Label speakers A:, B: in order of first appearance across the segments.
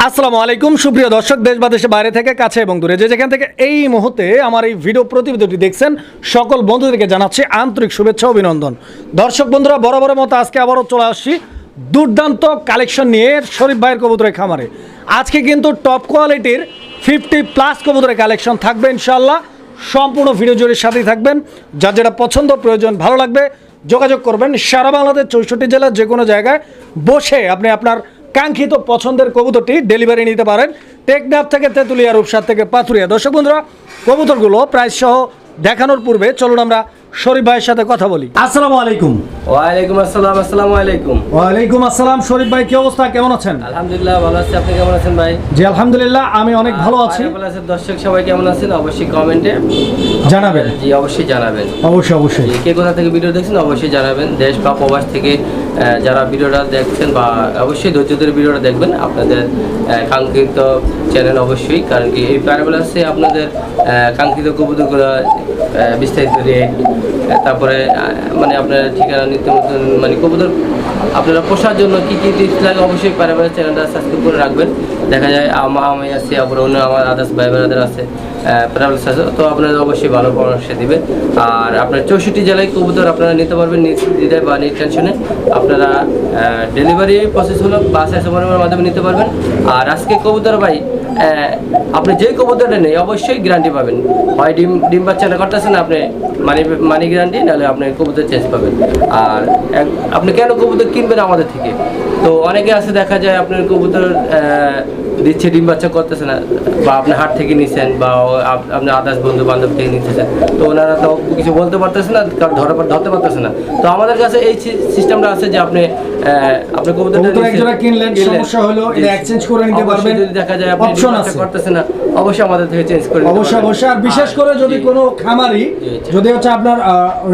A: আসসালামু আলাইকুম সুপ্রিয় দর্শক, দেশ বা দেশের বাইরে থেকে কাছে এবং দূরে যে যেখান থেকে এই মুহূর্তে আমার এই ভিডিও প্রতিবেদনটি দেখছেন সকল বন্ধুদেরকে জানাচ্ছি আন্তরিক শুভেচ্ছা অভিনন্দন। দর্শক বন্ধুরা, বরাবরের মতো আজকে আবারও চলে আসছি দুর্দান্ত কালেকশন নিয়ে শরীফ ভাইয়ের কবুতরের খামারে। আজকে কিন্তু টপ কোয়ালিটির 50+ কবুতরের কালেকশন থাকবে ইনশাআল্লাহ। সম্পূর্ণ ভিডিও জুড়ে সাথেই থাকবেন। যার যেটা পছন্দ প্রয়োজন ভালো লাগবে যোগাযোগ করবেন। সারা বাংলাদেশ 64 জেলার যে কোনো জায়গায় বসে আপনি আপনার কাঙ্ক্ষিত পছন্দের কবুতরটি ডেলিভারি নিতে পারেন টেকনাফ থেকে তেঁতুলিয়া, রূপসা থেকে পাথুরিয়া। দর্শক বন্ধুরা, কবুতরগুলো প্রাইস সহ দেখানোর পূর্বে চলুন আমরা শরীফ ভাইয়ের সাথে কথা বলি। আসসালামু আলাইকুম।
B: ওয়ালাইকুম আসসালাম। আসসালামু আলাইকুম।
A: ওয়ালাইকুম আসসালাম। শরীফ ভাই, কি অবস্থা, কেমন আছেন?
B: আলহামদুলিল্লাহ ভালো আছি, আপনি কেমন আছেন ভাই?
A: জি আলহামদুলিল্লাহ, আমি অনেক ভালো আছি।
B: দর্শক সবাই কেমন আছেন অবশ্যই কমেন্টে
A: জানাবেন।
B: জি অবশ্যই জানাবেন।
A: অবশ্যই
B: কে কোথা থেকে ভিডিও দেখছেন অবশ্যই জানাবেন। দেশ বা প্রবাস থেকে যারা ভিডিওটা দেখছেন বা অবশ্যই ধৈর্য ধরে ভিডিওটা দেখবেন। আপনাদের কাঙ্ক্ষিত চ্যানেল অবশ্যই, কারণ কি এই প্যারাবলাসে আপনাদের কাঙ্ক্ষিত কবুতরগুলো বিস্তারিত রেট, তারপরে মানে আপনার ঠিকানা নিত্য নতুন মানে কবুতর আপনারা পোষার জন্য কী কী টিপস লাগে অবশ্যই প্যারাবলাস চ্যানেলটা সাবস্ক্রাইব করে রাখবেন। দেখা যায় আমি আছি, আবার অন্য আমার আদার্স ভাই বোনেদের আছে প্যারাবলাস আছে, তো আপনারা অবশ্যই ভালো পরামর্শ দেবে। আর আপনার 64 জেলায় কবুতর আপনারা নিতে পারবেন নিজ দ্বিধায় বা নিজ টেনশনে। আপনারা ডেলিভারি প্রসেস হলো বাস এসএমএর মাধ্যমে নিতে পারবেন। আর আজকে কবুতর ভাই আপনি যে কবুতরটা নেই অবশ্যই গ্যারান্টি পাবেন। হয় ডিম বাচ্চাটা করতেছেন আপনি মানি গ্যারান্টি, নাহলে আপনি কবুতর চেঞ্জ পাবেন। আর আপনি কেন কবুতর কিনবেন আমাদের থেকে? তো অনেকে আছে দেখা যায় আপনার কবুতর দিচ্ছে ডিম বাচ্চা করতেছে না, বা আপনি হাট থেকে নিচ্ছেন বা আপনি আদার্স বন্ধু বান্ধব থেকে নিতেছেন, তো ওনারা তো কিছু বলতে পারতেছে না, ধরতে পারতেছে না। তো আমাদের কাছে এই সিস্টেমটা আছে যে আপনি কবুতরটা
A: কিনলেন, সমস্যা হলো এটা এক্সচেঞ্জ করে নিতে পারবেন।
B: যদি দেখা যায় আপনি ডিম বাচ্চা করতেছে না অবশ্যই আমাদের থেকে চেঞ্জ করে
A: অবশ্যই। আর বিশেষ করে যদি কোনো খামারি যদি হচ্ছে আপনার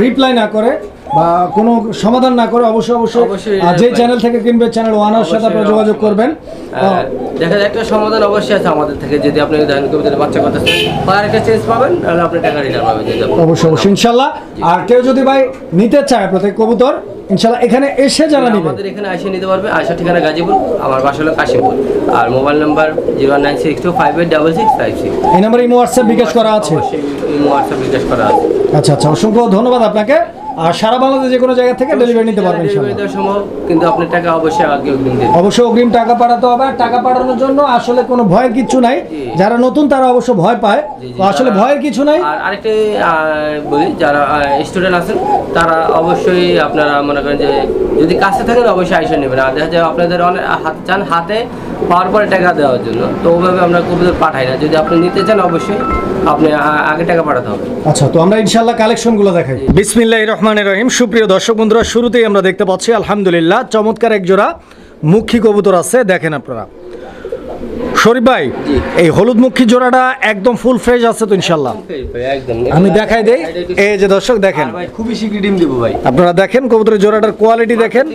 A: রিপ্লাই না করে বা কোনো সমাধান না করে অবশ্যই যে চ্যানেল থেকে কিনবে চ্যানেল ওয়ানার সাথে আপনারা যোগাযোগ করবেন।
B: দেখা যায় একটা সমাধান অবশ্যই আছে আমাদের থেকে। যদি আপনি ধান কবুতরের বাচ্চা করতেছেন আর একটা চেঞ্জ পাবেন, তাহলে আপনি টাকা রিটার্ন পাবেন
A: অবশ্যই ইনশাআল্লাহ। আর কেউ যদি ভাই নিতে চায় প্রত্যেক কবুতর ইনশাআল্লাহ এখানে এসে যারা নিবে
B: আমাদের এখানে এসে নিতে পারবে। আসার ঠিকানা গাজীপুর, আমার বাসা হলো কাশিমপুর। আর মোবাইল নাম্বার 09625858656।
A: এই নাম্বারে ইমো হোয়াটসঅ্যাপ বিকাশ করা আছে।
B: ইমো হোয়াটসঅ্যাপ বিকাশ করা আছে।
A: আচ্ছা, অসংখ্য ধন্যবাদ আপনাকে। আর সারা বাংলাদেশে যে কোনো জায়গা থেকে ডেলিভারি নিতে পারবেন ইনশাআল্লাহ।
B: কিন্তু আপনি টাকা অবশ্যই আগে অগ্রিম দিন।
A: অবশ্যই অগ্রিম টাকা পাঠাতে হবে। টাকা পাঠানোর জন্য আসলে কোনো ভয়ের কিছু নাই। যারা নতুন তারা অবশ্য ভয় পায়, তো আসলে ভয়ের কিছু নাই।
B: আর আরেকটা বলি, যারা স্টুডেন্ট আছেন তারা অবশ্যই আপনারা মনে করেন যে যদি কাছে থাকেন অবশ্যই আইসা নেবেন। আর দেখা যায় আপনাদের অনেক চান হাতে পাওয়ার পরে টাকা দেওয়ার জন্য, তো ওভাবে আমরা কবুতর পাঠাই না। যদি আপনি নিতে চান অবশ্যই আপনি আগে টাকা পাঠাতে হবে।
A: আচ্ছা, তো আমরা ইনশাআল্লাহ কালেকশনগুলো দেখাই। বিসমিল্লাহির রহমানির রহিম। সুপ্রিয় দর্শক বন্ধুরা, শুরুতেই আমরা দেখতে পাচ্ছি আলহামদুলিল্লাহ চমৎকার এক জোড়া মুখী কবুতর আছে। দেখেন আপনারা শরীফ ভাই, এই হলুদ মুখী জোড়াটা একদম ফুল ফ্রেশ আছে তো ইনশাআল্লাহ? আমি দেখাই দেই। এই যে দর্শক দেখেন,
B: খুবই শীঘ্র ডিম দিব ভাই।
A: আপনারা দেখেন কবুতরের জোড়াটার কোয়ালিটি দেখেন।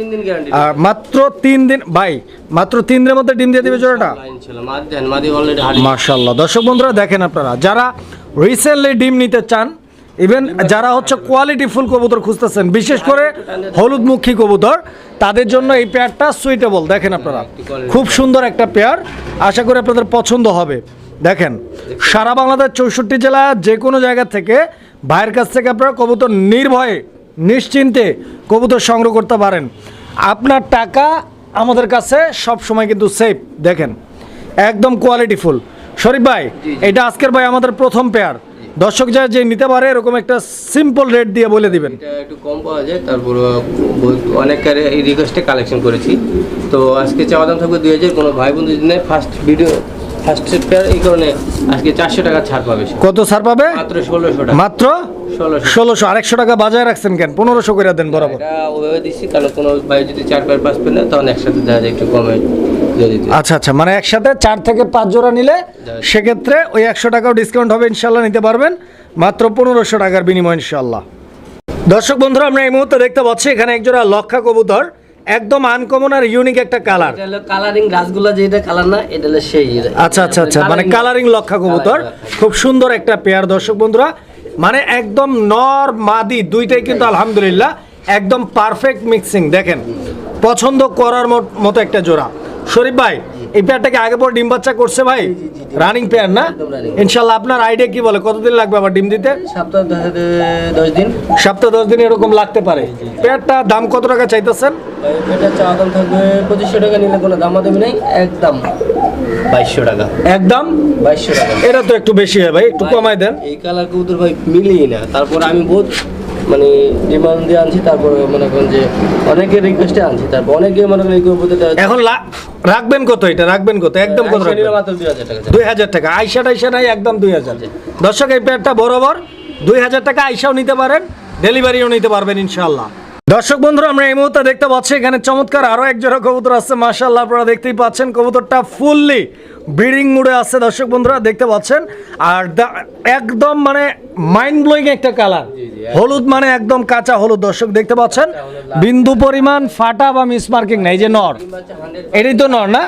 A: আর মাত্র 3 দিন ভাই, মাত্র 3 দিনের মধ্যে ডিম দিয়ে দিবে জোড়াটা মাশাআল্লাহ। দর্শক বন্ধুরা দেখেন, আপনারা যারা রিসেন্টলি ডিম নিতে চান, ইভেন যারা হচ্ছে কোয়ালিটি ফুল কবুতর খুঁজতেছেন, বিশেষ করে হলুদ মুখী কবুতর, তাদের জন্য এই পেয়ারটা সুইটেবল। দেখেন আপনারা, খুব সুন্দর একটা পেয়ার, আশা করি আপনাদের পছন্দ হবে। দেখেন সারা বাংলাদেশ 64 জেলা যে কোনো জায়গা থেকে ভাইয়ের কাছ থেকে আপনারা কবুতর নির্ভয়ে নিশ্চিন্তে কবুতর সংগ্রহ করতে পারেন। আপনার টাকা আমাদের কাছে সব সময় কিন্তু সেফ। দেখেন একদম কোয়ালিটি ফুল। শরীফ ভাই, এটা আজকের ভাই আমাদের প্রথম পেয়ার। দর্শক যায় যে নিতে পারে এরকম একটা সিম্পল রেট দিয়ে বলে দিবেন।
B: এটা একটু কম পাওয়া যায়, তারপর অনেকের এই রিকোয়েস্টে কালেকশন করেছি। তো আজকে চাওয়া দাম থাকবে 2000। কোনো ভাই বন্ধু যদি ফার্স্ট পেয়ার, এই কারণে আজকে 400 টাকা ছাড় পাবে। কত ছাড় পাবে? মাত্র 1600 টাকা। মাত্র 1600। আর 100 টাকা বাজায় রাখছেন কেন? 1500 করে দেন বরাবর। এটা ওভাবে দিচ্ছি কারণ কোনো ভাই যদি 4 পেয়ার 5 পেয়ার নেয় তখন একসাথে দেওয়া যায় একটু কমে।
A: আচ্ছা, মানে একসাথে 4 থেকে 5 জোড়া নিলে সেক্ষেত্রে ওই 100 টাকাও ডিসকাউন্ট হবে ইনশাল্লাহ, নিতে পারবেন মাত্র 1500 টাকার বিনিময় ইনশাল্লাহ। দর্শক বন্ধুরা, আমরা এই মুহূর্তে দেখতে পাচ্ছি এখানে এক জোড়া লক্ষা কবুতর, একদম আনকমন আর ইউনিক একটা কালার।
B: এটা হলো কালারিং গাছগুলো, যেটা কালার না এটা হলো সেই।
A: আচ্ছা, মানে কালারিং লক্ষা কবুতর, খুব সুন্দর একটা পেয়ার। দর্শক বন্ধুরা, মানে একদম নর মাদি দুইটাই কিন্তু আলহামদুলিল্লাহ একদম পারফেক্ট মিক্সিং। দেখেন পছন্দ করার মতো একটা জোড়া। শরীফ ভাই, এই পেয়ারটাকে আগে পর ডিম বাচ্চা করছে ভাই? রানিং পেয়ার না?
B: একদম running।
A: ইনশাল্লাহ আপনার আইডিয়া কি বলে কতদিন লাগবে আবার ডিম দিতে?
B: সপ্তাহ 10 দিন।
A: সপ্তাহ 10 দিন এরকম লাগতে পারে। পেয়ারটা দাম কত টাকা চাইতেছেন?
B: এটা চা দাম থাকবে 2500 টাকা, নিলে কোনো দামাদামি নেই, একদম 2200 টাকা।
A: একদম
B: 2200 টাকা।
A: এটা তো একটু বেশি হয় ভাই, একটু কমাই দেন।
B: এই কালার কবুতর ভাই মিলিয়ে না, তারপর আমি বহুত মানে ডিমান্ড দিয়ে আনছি, তারপরে মনে করেন যে অনেকের রিকোয়েস্টে আনছি, তারপর অনেকে মনে করেন এই কবুতরটা
A: এখন রাখবেন কত? এটা রাখবেন কত? একদম কত
B: আইসা নিলে
A: রাখবেন?
B: মাত্র 2000 টাকা।
A: 2000 টাকা। আইসা টাইসা নাই, একদম 2000। দর্শক এই পেয়ারটা বরাবর 2000 টাকা আইসাও নিতে পারেন, ডেলিভারিও নিতে পারবেন ইনশাআল্লাহ। দর্শক বন্ধুরা আমরা এই মুহূর্তে দেখতে পাচ্ছি এখানে চমৎকার আরো এক জোড়া কবুতর আছে মাশাআল্লাহ, আপনারা দেখতেই পাচ্ছেন কবুতরটা ফুললি ব্রিডিং মুডে আছে দর্শক বন্ধুরা দেখতে পাচ্ছেন। আর একদম মানে মাইন্ড ব্লোয়িং একটা কালার, হলুদ মানে একদম কাঁচা হলুদ দর্শক দেখতে পাচ্ছেন, বিন্দু পরিমাণ ফাটা বা মিস মার্কিং নাই। যে নর, এটাই তো নর না?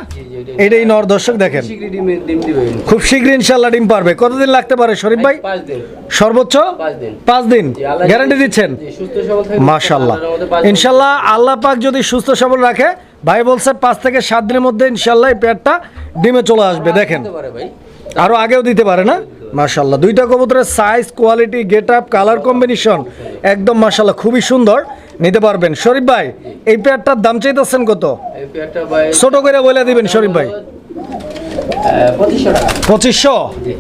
A: এটাই নর দর্শক দেখেন,
B: শীঘ্রই ডিম দিবে।
A: খুব শীঘ্রই ইনশাআল্লাহ ডিম পারবে। কতদিন লাগতে পারে শরীফ ভাই?
B: 5 দিন।
A: সর্বোচ্চ
B: 5 দিন।
A: 5 দিন
B: আল্লাহ
A: গ্যারান্টি দিচ্ছেন?
B: জি, সুস্থ সবল থাকবে
A: মাশাআল্লাহ
B: আল্লাহর রহমতে 5 দিন।
A: ইনশাআল্লাহ আল্লাহ পাক যদি সুস্থ সবল রাখে, ভাই বলছে 5 থেকে 7 দিনের মধ্যে ইনশাআল্লাহ এই পেয়ারটা ডিমে চলে আসবে। দেখেন
B: দিতে পারে ভাই।
A: আরো আগেও দিতে পারে না? মাশাআল্লাহ দুইটা কবুতরের size, quality, get up, colour combination একদম মাশাআল্লাহ খুবই সুন্দর, নিতে পারবেন। শরীফ ভাই এই পেয়ারটার দাম চাইতেছেন কত?
B: এই পেয়ারটা ভাই
A: ছোট করে বলে দিবেন শরীফ ভাই।
B: 2500 টাকা।
A: 2500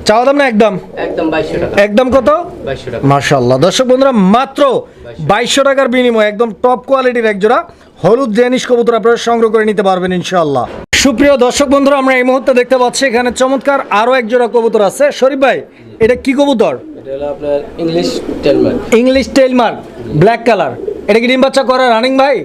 A: চাওয়া দাম না একদম?
B: একদম 2200 টাকা।
A: একদম কত?
B: 2200 টাকা।
A: মাশাআল্লাহ দর্শক বন্ধুরা মাত্র 2200 টাকার বিনিময়ে একদম টপ কোয়ালিটির এক জোড়া হলুদ ডেনিশ কবুতর আপনারা সংগ্রহ করে নিতে পারবেন ইনশাআল্লাহ। সুপ্রিয় দর্শক বন্ধুরা আমরা এই মুহূর্তে দেখতে পাচ্ছি এখানে চমৎকার আরো এক জোড়া কবুতর আছে। শরীফ ভাই এটা কি কবুতর?
B: এটা হলো আপনার ইংলিশ টেলম্যান।
A: ইংলিশ টেলমার্ক, ব্ল্যাক কালার। এটা কি ডিম বাচ্চা করা রানিং ভাই?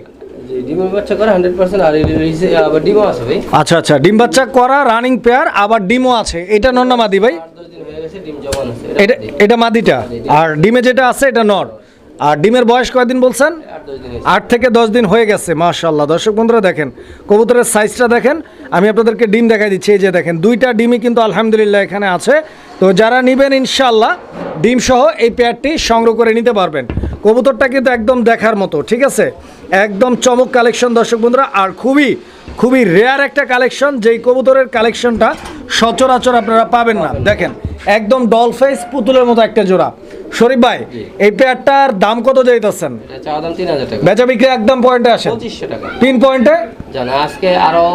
B: জি, ডিমের বাচ্চা করে 100%, আর আবার ডিমও আছে ভাই।
A: আচ্ছা আচ্ছা, ডিম বাচ্চা করা রানিং পেয়ার, আবার ডিমও আছে। এটা নর না মাদি ভাই?
B: 8-10 দিন হয়ে গেছে, ডিম জমান আছে।
A: এটা এটা মাদিটা, আর ডিমে যেটা আছে এটা নর। আর ডিমের বয়স কয়দিন বলছেন?
B: 8-10 দিন হয়েছে।
A: 8 থেকে 10 দিন হয়ে গেছে। মাশাআল্লাহ দর্শক বন্ধুরা দেখেন কবুতরের সাইজটা দেখেন, আমি আপনাদেরকে ডিম দেখাই দিচ্ছি। এই যে দেখেন দুইটা ডিমই কিন্তু আলহামদুলিল্লাহ এখানে আছে। তো যারা নেবেন ইনশাআল্লাহ ডিম সহ এই পেয়ারটি সংগ্রহ করে নিতে পারবেন। কবুতরটা কিন্তু একদম দেখার মতো, ঠিক আছে, একদম চমক কালেকশন দর্শক বন্ধুরা, আর খুবই খুবই রেয়ার একটা কালেকশন, যেই কবুতরের কালেকশনটা সচরাচর আপনারা পাবেন না। দেখেন একদম ডল ফেস পুতুলের মতো একটা জোড়া। শরীফ ভাই এই পেয়ারটার দাম কত যাইতেছেন?
B: এটা চাওয়া দাম 3000 টাকা।
A: বেচা বিক্রি একদম পয়েন্টে আসেন?
B: 2500 টাকা।
A: 3 পয়েন্টে
B: জানা আজকে আরো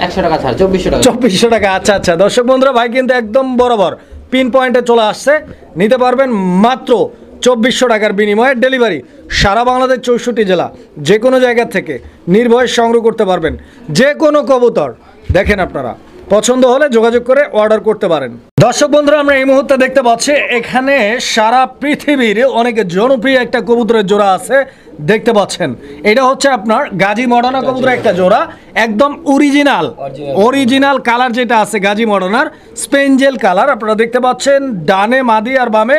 B: 100 টাকা ছাড়, 2400 টাকা।
A: 2400 টাকা। আচ্ছা আচ্ছা দর্শক বন্ধুরা ভাই কিন্তু একদম বরাবর পিন পয়েন্টে চলে আসছে, নিতে পারবেন মাত্র 2400 টাকার বিনিময়ে। ডেলিভারি সারা বাংলাদেশ 64 জেলা, যে কোনো জায়গা থেকে নির্ভয়ে সংগ্রহ করতে পারবেন যে কোনো কবুতর। দেখেন আপনারা পছন্দ হলে যোগাযোগ করে অর্ডার করতে পারেন। দর্শক বন্ধুরা আমরা এই মুহূর্তে দেখতে পাচ্ছি এখানে সারা পৃথিবীর অনেক জনপ্রিয় একটা কবুতরের জোড়া আছে দেখতে পাচ্ছেন। এটা হচ্ছে আপনার গাজী মডার্না কবুতরের একটা জোড়া, একদম অরিজিনাল কালার যেটা আছে গাজী মডার্নার স্পেঞ্জেল কালার আপনারা দেখতে পাচ্ছেন। ডানে মাদি আর বামে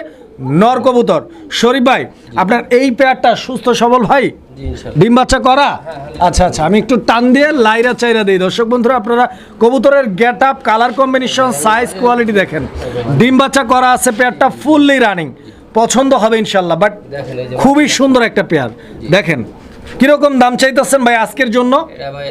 A: নর কবুতর। শরীফ ভাই আপনার এই পেয়ারটা সুস্থ সবল ভাই?
B: জি ইনশাআল্লাহ।
A: ডিম বাচ্চা করা? আচ্ছা আচ্ছা, আমি একটু টান দিয়ে লাইরা চাইরা দিই দর্শক বন্ধুরা, আপনারা কবুতরের get up, colour combination, size, quality দেখেন। ডিম বাচ্চা করা আছে, পেয়ারটা ফুললি রানিং, পছন্দ হবে ইনশাল্লাহ। বাট
B: দেখেন এই যে
A: খুবই সুন্দর একটা পেয়ার। দেখেন কিরকম দাম চাইতেছেন ভাই আজকের জন্য?
B: এটা ভাই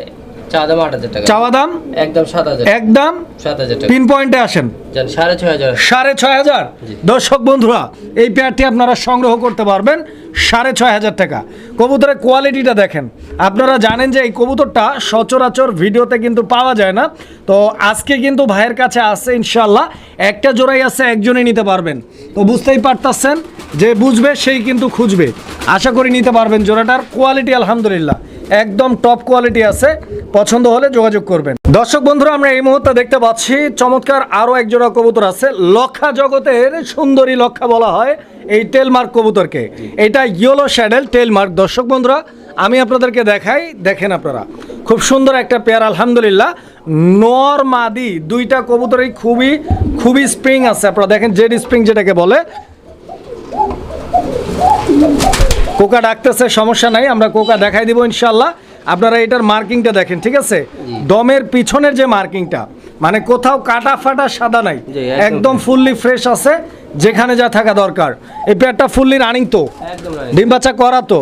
B: চাওয়া দাম 8000 টাকা।
A: চাওয়া দাম
B: একদম 7000।
A: একদম
B: 7000 টাকা।
A: পিন পয়েন্টে আসেন?
B: জান 6500।
A: 6500। দর্শক বন্ধুরা এই পেয়ারটি আপনারা সংগ্রহ করতে পারবেন 6500 টাকা। কবুতরের কোয়ালিটিটা দেখেন, আপনারা জানেন যে এই কবুতরটা সচরাচর ভিডিওতে কিন্তু পাওয়া যায় না। তো আজকে কিন্তু ভাইয়ের কাছে আছে ইনশাল্লাহ, একটা জোড়াই আছে, একজনই নিতে পারবেন। তো বুঝতেই পারতেছেন যে বুঝবে সেই কিন্তু খুঁজবে, আশা করি নিতে পারবেন। জোড়াটার কোয়ালিটি আলহামদুলিল্লাহ একদম টপ কোয়ালিটি আছে, পছন্দ হলে যোগাযোগ করবেন। দর্শক বন্ধুরা আমরা এই মুহূর্তে দেখতে পাচ্ছি চমৎকার আরো এক জোড়া কবুতর আছে। লক্ষা জগতের সুন্দরী লক্ষা বলা হয় এই টেলমার্ক কবুতরকে। এটা ইয়েলো শ্যাডেল টেলমার্ক। দর্শক বন্ধুরা আমি আপনাদেরকে দেখাই, দেখেন আপনারা খুব সুন্দর একটা পেয়ার আলহামদুলিল্লাহ। নর মাদি দুইটা কবুতরই খুবই খুবই স্প্রিং আছে, আপনারা দেখেন জেড স্প্রিং যেটাকে বলে। কোকা ডাকতেছে, সমস্যা নাই, আমরা কোকা দেখাই দিব ইনশাল্লাহ। আপনারা এটার মার্কিংটা দেখেন, ঠিক আছে, দমের পিছনের যে মার্কিংটা মানে কোথাও কাটা ফাটা সাদা নাই, একদম ফুললি ফ্রেশ আছে, যেখানে যা থাকা দরকার। এই পেয়ারটা ফুললি রানিং তো?
B: একদম রানিং।
A: ডিম বাচ্চা করা তো?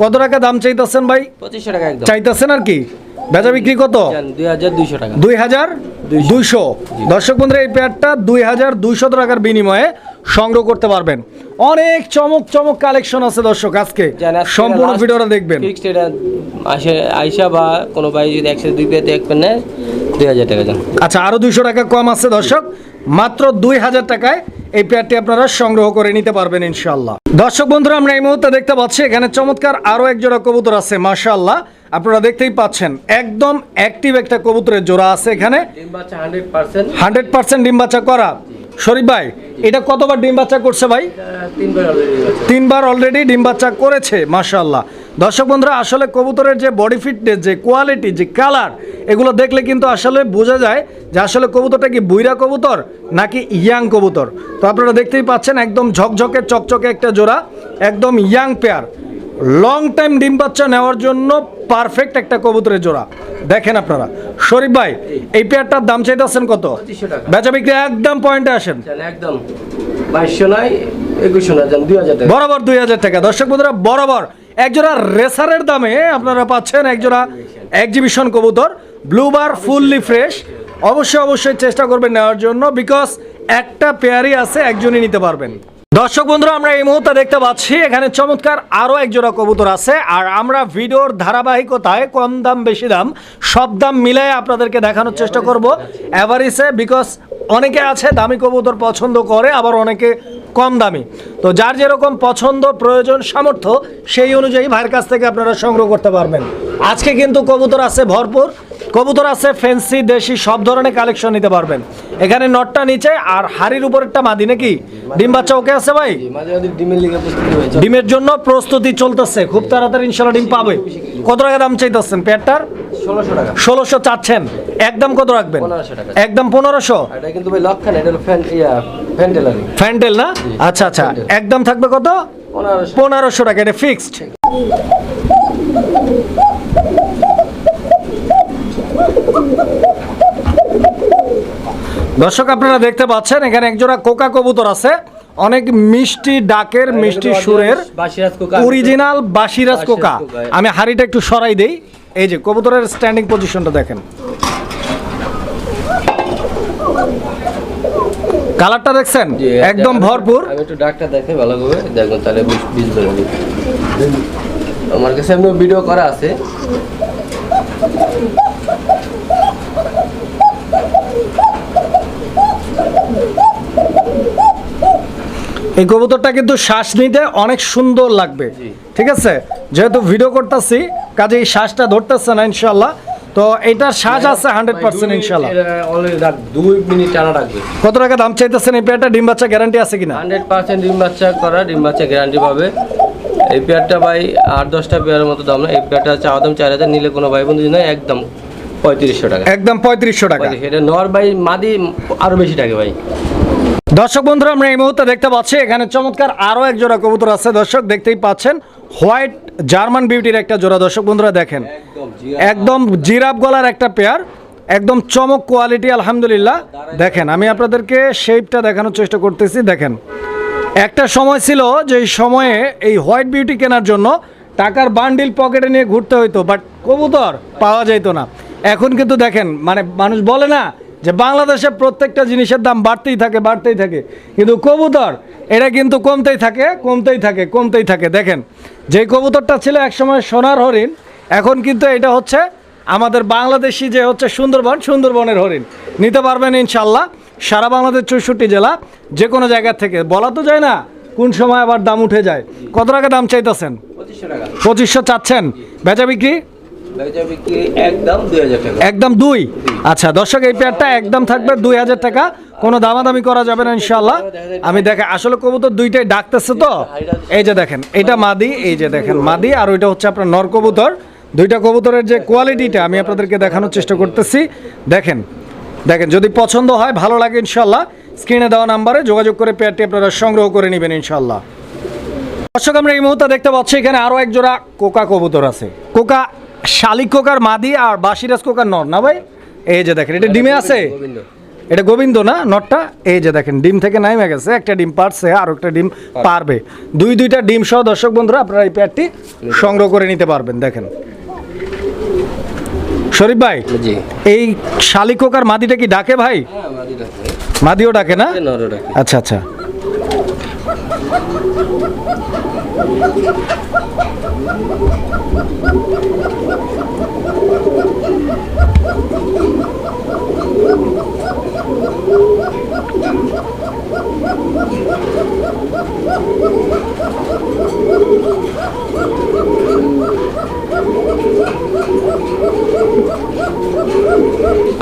A: কত টাকা দাম চাইতেছেন ভাই?
B: 2500 টাকা একদম।
A: চাইতেছেন আর কি বেচা বিক্রি কত?
B: 2200 টাকা।
A: 2200। দর্শক বন্ধুরা এই পেয়ারটা 2200 টাকার বিনিময়ে সংগ্রহ করতে পারবেন। অনেক চমক চমক কালেকশন আছে দর্শক, আজকে সম্পূর্ণ ভিডিওটা দেখবেন।
B: ফিক্সড এটা আইসা বা কোনো ভাই যদি একসাথে দুই পেয়ার দেখবেন না 2000 টাকা দেন।
A: আচ্ছা, আরো 200 টাকা কম আছে দর্শক, মাত্র 2000 টাকায় এই পেয়ারটি আপনারা সংগ্রহ করে নিতে পারবেন ইনশাআল্লাহ। দর্শক বন্ধুরা আমরা এই মুহূর্তে দেখতে পাচ্ছি এখানে চমৎকার আরো এক জোড়া কবুতর আছে মাশাআল্লাহ, আপনারা দেখতেই পাচ্ছেন একদম অ্যাক্টিভ একটা কবুতরের জোড়া আছে এখানে।
B: ডিম বাচ্চা
A: 100% ডিম বাচ্চা করা। শরীফ ভাই এটা কতবার ডিম বাচ্চা করছে ভাই? 3বার অলরেডি ডিম বাচ্চা করেছে মাশাআল্লাহ। দর্শক বন্ধুরা আসলে কবুতরের যে বডি ফিটনেস, যে কোয়ালিটি, যে কালার, এগুলো দেখলে কিন্তু আসলে বোঝা যায় যে আসলে কবুতরটা কি বুইরা কবুতর নাকি ইয়াং কবুতর। তো আপনারা দেখতেই পাচ্ছেন একদম ঝকঝকে চকচকে একটা জোড়া, একদম ইয়াং পেয়ার, লং টাইম ডিম বাচ্চা নেওয়ার জন্য পারফেক্ট একটা কবুতরের জোড়া। দেখেন আপনারা। শরীফ ভাই এই পেয়ারটার দাম চাইতেছেন কত?
B: 2500 টাকা।
A: বেচা বিক্রি একদম পয়েন্টে আসেন।
B: একদম 2200 নয় 2100 না, 2000 টাকা।
A: বরাবর 2000 টাকা। দর্শক বন্ধুরা বরাবর একজোড়া রেসারের দামে আপনারা পাচ্ছেন একজোড়া এক্সিবিশন কবুতর, ব্লুবার ফুললি ফ্রেশ। অবশ্যই চেষ্টা করবেন নেওয়ার জন্য, বিকজ একটা পেয়ারই আছে, একজনই নিতে পারবেন। দর্শক বন্ধুরা আমরা এই মুহূর্তে দেখতে পাচ্ছি এখানে চমৎকার আরো এক জোড়া কবুতর আছে, আর আমরা ভিডিওর ধারাবাহিকতায় কম দাম বেশি দাম সব দাম মিলাই আপনাদেরকে দেখানোর চেষ্টা করব এভারেজে, বিকজ অনেকে আছে দামি কবুতর পছন্দ করে, আবার অনেকে কম দামি। তো যার যেরকম পছন্দ, প্রয়োজন, সামর্থ্য সেই অনুযায়ী ভাইয়ের কাছ থেকে আপনারা সংগ্রহ করতে পারবেন। আজকে কিন্তু কবুতর আছে ভরপুর, কবুতর আছে ফ্যান্সি, দেশি, সব ধরনের কালেকশন নিতে পারবেন। এখানে নটটা নিচে আর হাড়ির উপরেরটা মাদি নাকি? ডিম বাচ্চা ওকে আছে ভাই? ডিমের জন্য প্রস্তুতি চলতেছে, খুব তাড়াতাড়ি ইনশাআল্লাহ ডিম পাবে। কত টাকা দাম চাইতেছেন পেয়ারটার?
B: 1600 টাকা।
A: 1600 চাচ্ছেন, একদম কত রাখবেন?
B: 1500 টাকা।
A: একদম 1500।
B: এটা কিন্তু ভাই লক্ষণ, এটা হলো ফ্যান্টেল আর কি।
A: ফ্যান্টেল না? আচ্ছা, একদম থাকবে কত? 1500 টাকা, এটা ফিক্সড। দর্শক আপনারা দেখতে পাচ্ছেন এখানে একজোড়া কোকা কবুতর আছে, অনেক মিষ্টি ডাকের, মিষ্টি সুরের, অরিজিনাল বাসিরাজ কোকা। আমি হাড়িটা একটু সরাই দেই। এই যে কবুতরের স্ট্যান্ডিং পজিশনটা দেখেন, কালারটা দেখছেন একদম ভরপুর।
B: আমি একটু ডাকটা দেখে ভালো করে দেখুন, তাহলে বুঝতে পারবেন। আমার কাছে এমনি ভিডিও করা আছে।
A: এই কবুতরটা কিন্তু শ্বাস নিতে অনেক সুন্দর লাগবে, ঠিক আছে? যেহেতু ভিডিও করতেছি কাজে এই শ্বাসটা ধরতেছে না ইনশাল্লাহ, তো এটার শ্বাস আছে 100% ইনশাল্লাহ।
B: অলরেডি 2 মিনিট টানা রাখবে।
A: কত টাকা দাম চাইতেছেন এই পেয়ারটা? ডিম বাচ্চা গ্যারান্টি আছে কিনা?
B: 100% ডিম বাচ্চা করা, ডিম বাচ্চা গ্যারান্টি পাবে। এই পেয়ারটা ভাই 8-10টা পেয়ারের মতো দাম না। এই পেয়ারটা চাওয়া দাম 4000, নিলে কোনো ভাই বন্ধু নয়, একদম 3500 টাকা।
A: একদম 3500 টাকা।
B: এটা নর ভাই, মাদি আরো বেশি টাকা ভাই।
A: দর্শক বন্ধুরা আমরা এই মুহূর্তে দেখতে পাচ্ছি এখানে চমৎকার আরো এক জোড়া কবুতর আছে। দর্শক দেখতেই পাচ্ছেন হোয়াইট জার্মান বিউটির একটা জোড়া। দর্শক বন্ধুরা দেখেন একদম জিরাফ গলার একটা পেয়ার, একদম চমক কোয়ালিটি আলহামদুলিল্লাহ। দেখেন আমি আপনাদেরকে শেপটা দেখানোর চেষ্টা করতেছি। দেখেন একটা সময় ছিল যে সময়ে এই হোয়াইট বিউটি কেনার জন্য টাকার বান্ডিল পকেটে নিয়ে ঘুরতে হইতো, বাট কবুতর পাওয়া যাইতো না। এখন কিন্তু দেখেন মানে মানুষ বলে না যে বাংলাদেশে প্রত্যেকটা জিনিসের দাম বাড়তেই থাকে, কিন্তু কবুতর এটা কিন্তু কমতেই থাকে। দেখেন যে কবুতরটা ছিল একসময় সোনার হরিণ, এখন কিন্তু এটা হচ্ছে আমাদের বাংলাদেশি যে হচ্ছে সুন্দরবনের হরিণ। নিতে পারবেন ইনশাল্লাহ সারা বাংলাদেশ 64 জেলা, যে কোনো জায়গা থেকে। বলা তো যায় না কোন সময় আবার দাম উঠে যায়। কত টাকা দাম চাইতেছেন?
B: 2500 টাকা।
A: 2500 চাচ্ছেন, বেচা বিক্রি?
B: একদম 2000 টাকা।
A: একদম 2। আচ্ছা দর্শক এই পেয়ারটা একদম থাকবে 2000 টাকা, কোনো দামাদামি করা যাবে না ইনশাআল্লাহ। আমি দেখে আসলে কবুতর দুইটাই ডাকতেছে তো, এই যে দেখেন এটা মাদি, এই যে দেখেন মাদি, আর ওইটা হচ্ছে আপনার নর কবুতর। দুইটা কবুতরের যে কোয়ালিটিটা আমি আপনাদেরকে দেখানোর চেষ্টা করতেছি। দেখেন যদি পছন্দ হয়, ভালো লাগে ইনশাআল্লাহ, স্ক্রিনে দেওয়া নাম্বারে যোগাযোগ করে পেয়ারটি আপনারা সংগ্রহ করে নেবেন ইনশাআল্লাহ। দর্শক আমরা এই মুহূর্তে দেখতে পাচ্ছি এখানে আরো এক জোড়া কোকা কবুতর আছে। কোকা শালিক কোকার মাদি আর বাসিরাজ কোকার নর না ভাই? এই যে দেখেন এটা ডিমে আছে, এটা গোবিন্দ না নটটা? এই যে দেখেন ডিম থেকে নাইমে গেছে, একটা ডিম পারছে আর একটা ডিম পারবে। দুইটা ডিম সহ দর্শক বন্ধুরা আপনারা এই পেয়ারটি সংগ্রহ করে নিতে পারবেন। দেখেন শরীফ ভাই,
B: জি।
A: এই শালিকোকার মাদিটা কি ডাকে ভাই?
B: হ্যাঁ, মাদিটা
A: মাদিও ডাকে না?
B: নরও ডাকে।
A: আচ্ছা আচ্ছা।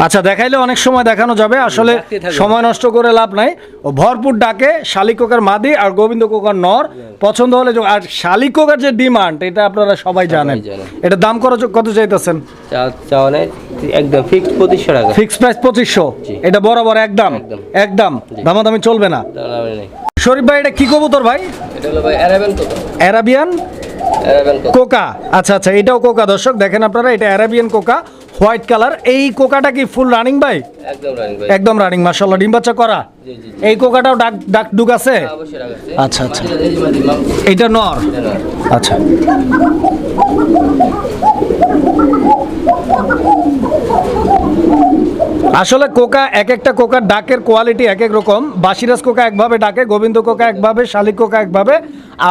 A: আচ্ছা, দেখাইলে অনেক সময় দেখানো যাবে, আসলে
B: ডাকতে থাকবে।
A: সময় নষ্ট করে লাভ নাই। ও ভরপুর ডাকে, শালিক কোকার মাদি আর গোবিন্দ কোকার নর। পছন্দ হলে আর শালিক কোকার যে ডিমান্ড, এটা আপনারা সবাই জানেন।
B: জানেন।
A: এটা দাম কত চাইতেছেন?
B: চাওয়া নেই, একদম ফিক্সড 2500 টাকা।
A: Fix price 2500।
B: জি।
A: এটা বরাবর একদম
B: একদম।
A: একদম
B: জি।
A: দামাদামি চলবে না।
B: দাঁড়াবে নেই।
A: শরীফ ভাই, এটা কি কবুতর ভাই?
B: এটা হলো ভাই Arabian Coca.
A: Arabian
B: Arabian Coca.
A: Coca. আচ্ছা আচ্ছা, এটাও কোকা। দর্শক দেখেন আপনারা, এটা অ্যারাবিয়ান কোকা, হোয়াইট কালার। এই কোকাটা কি ফুল রানিং ভাই?
B: একদম রানিং ভাই।
A: একদম রানিং, মাশাআল্লাহ, ডিম বাচ্চা করা।
B: জি জি।
A: এই কোকাটাও ডাক ডুক আছে?
B: হ্যাঁ, অবশ্যই রাখছে।
A: আচ্ছা, আচ্ছা।
B: মাদিটা, এই যে মাদি, মাপ।
A: এটা নর।
B: এটা নর।
A: আচ্ছা। আসলে কোকা, এক একটা কোকার ডাকের কোয়ালিটি এক এক রকম। বাসিরাজ কোকা একভাবে ডাকে, গোবিন্দ কোকা একভাবে, শালিক কোকা একভাবে,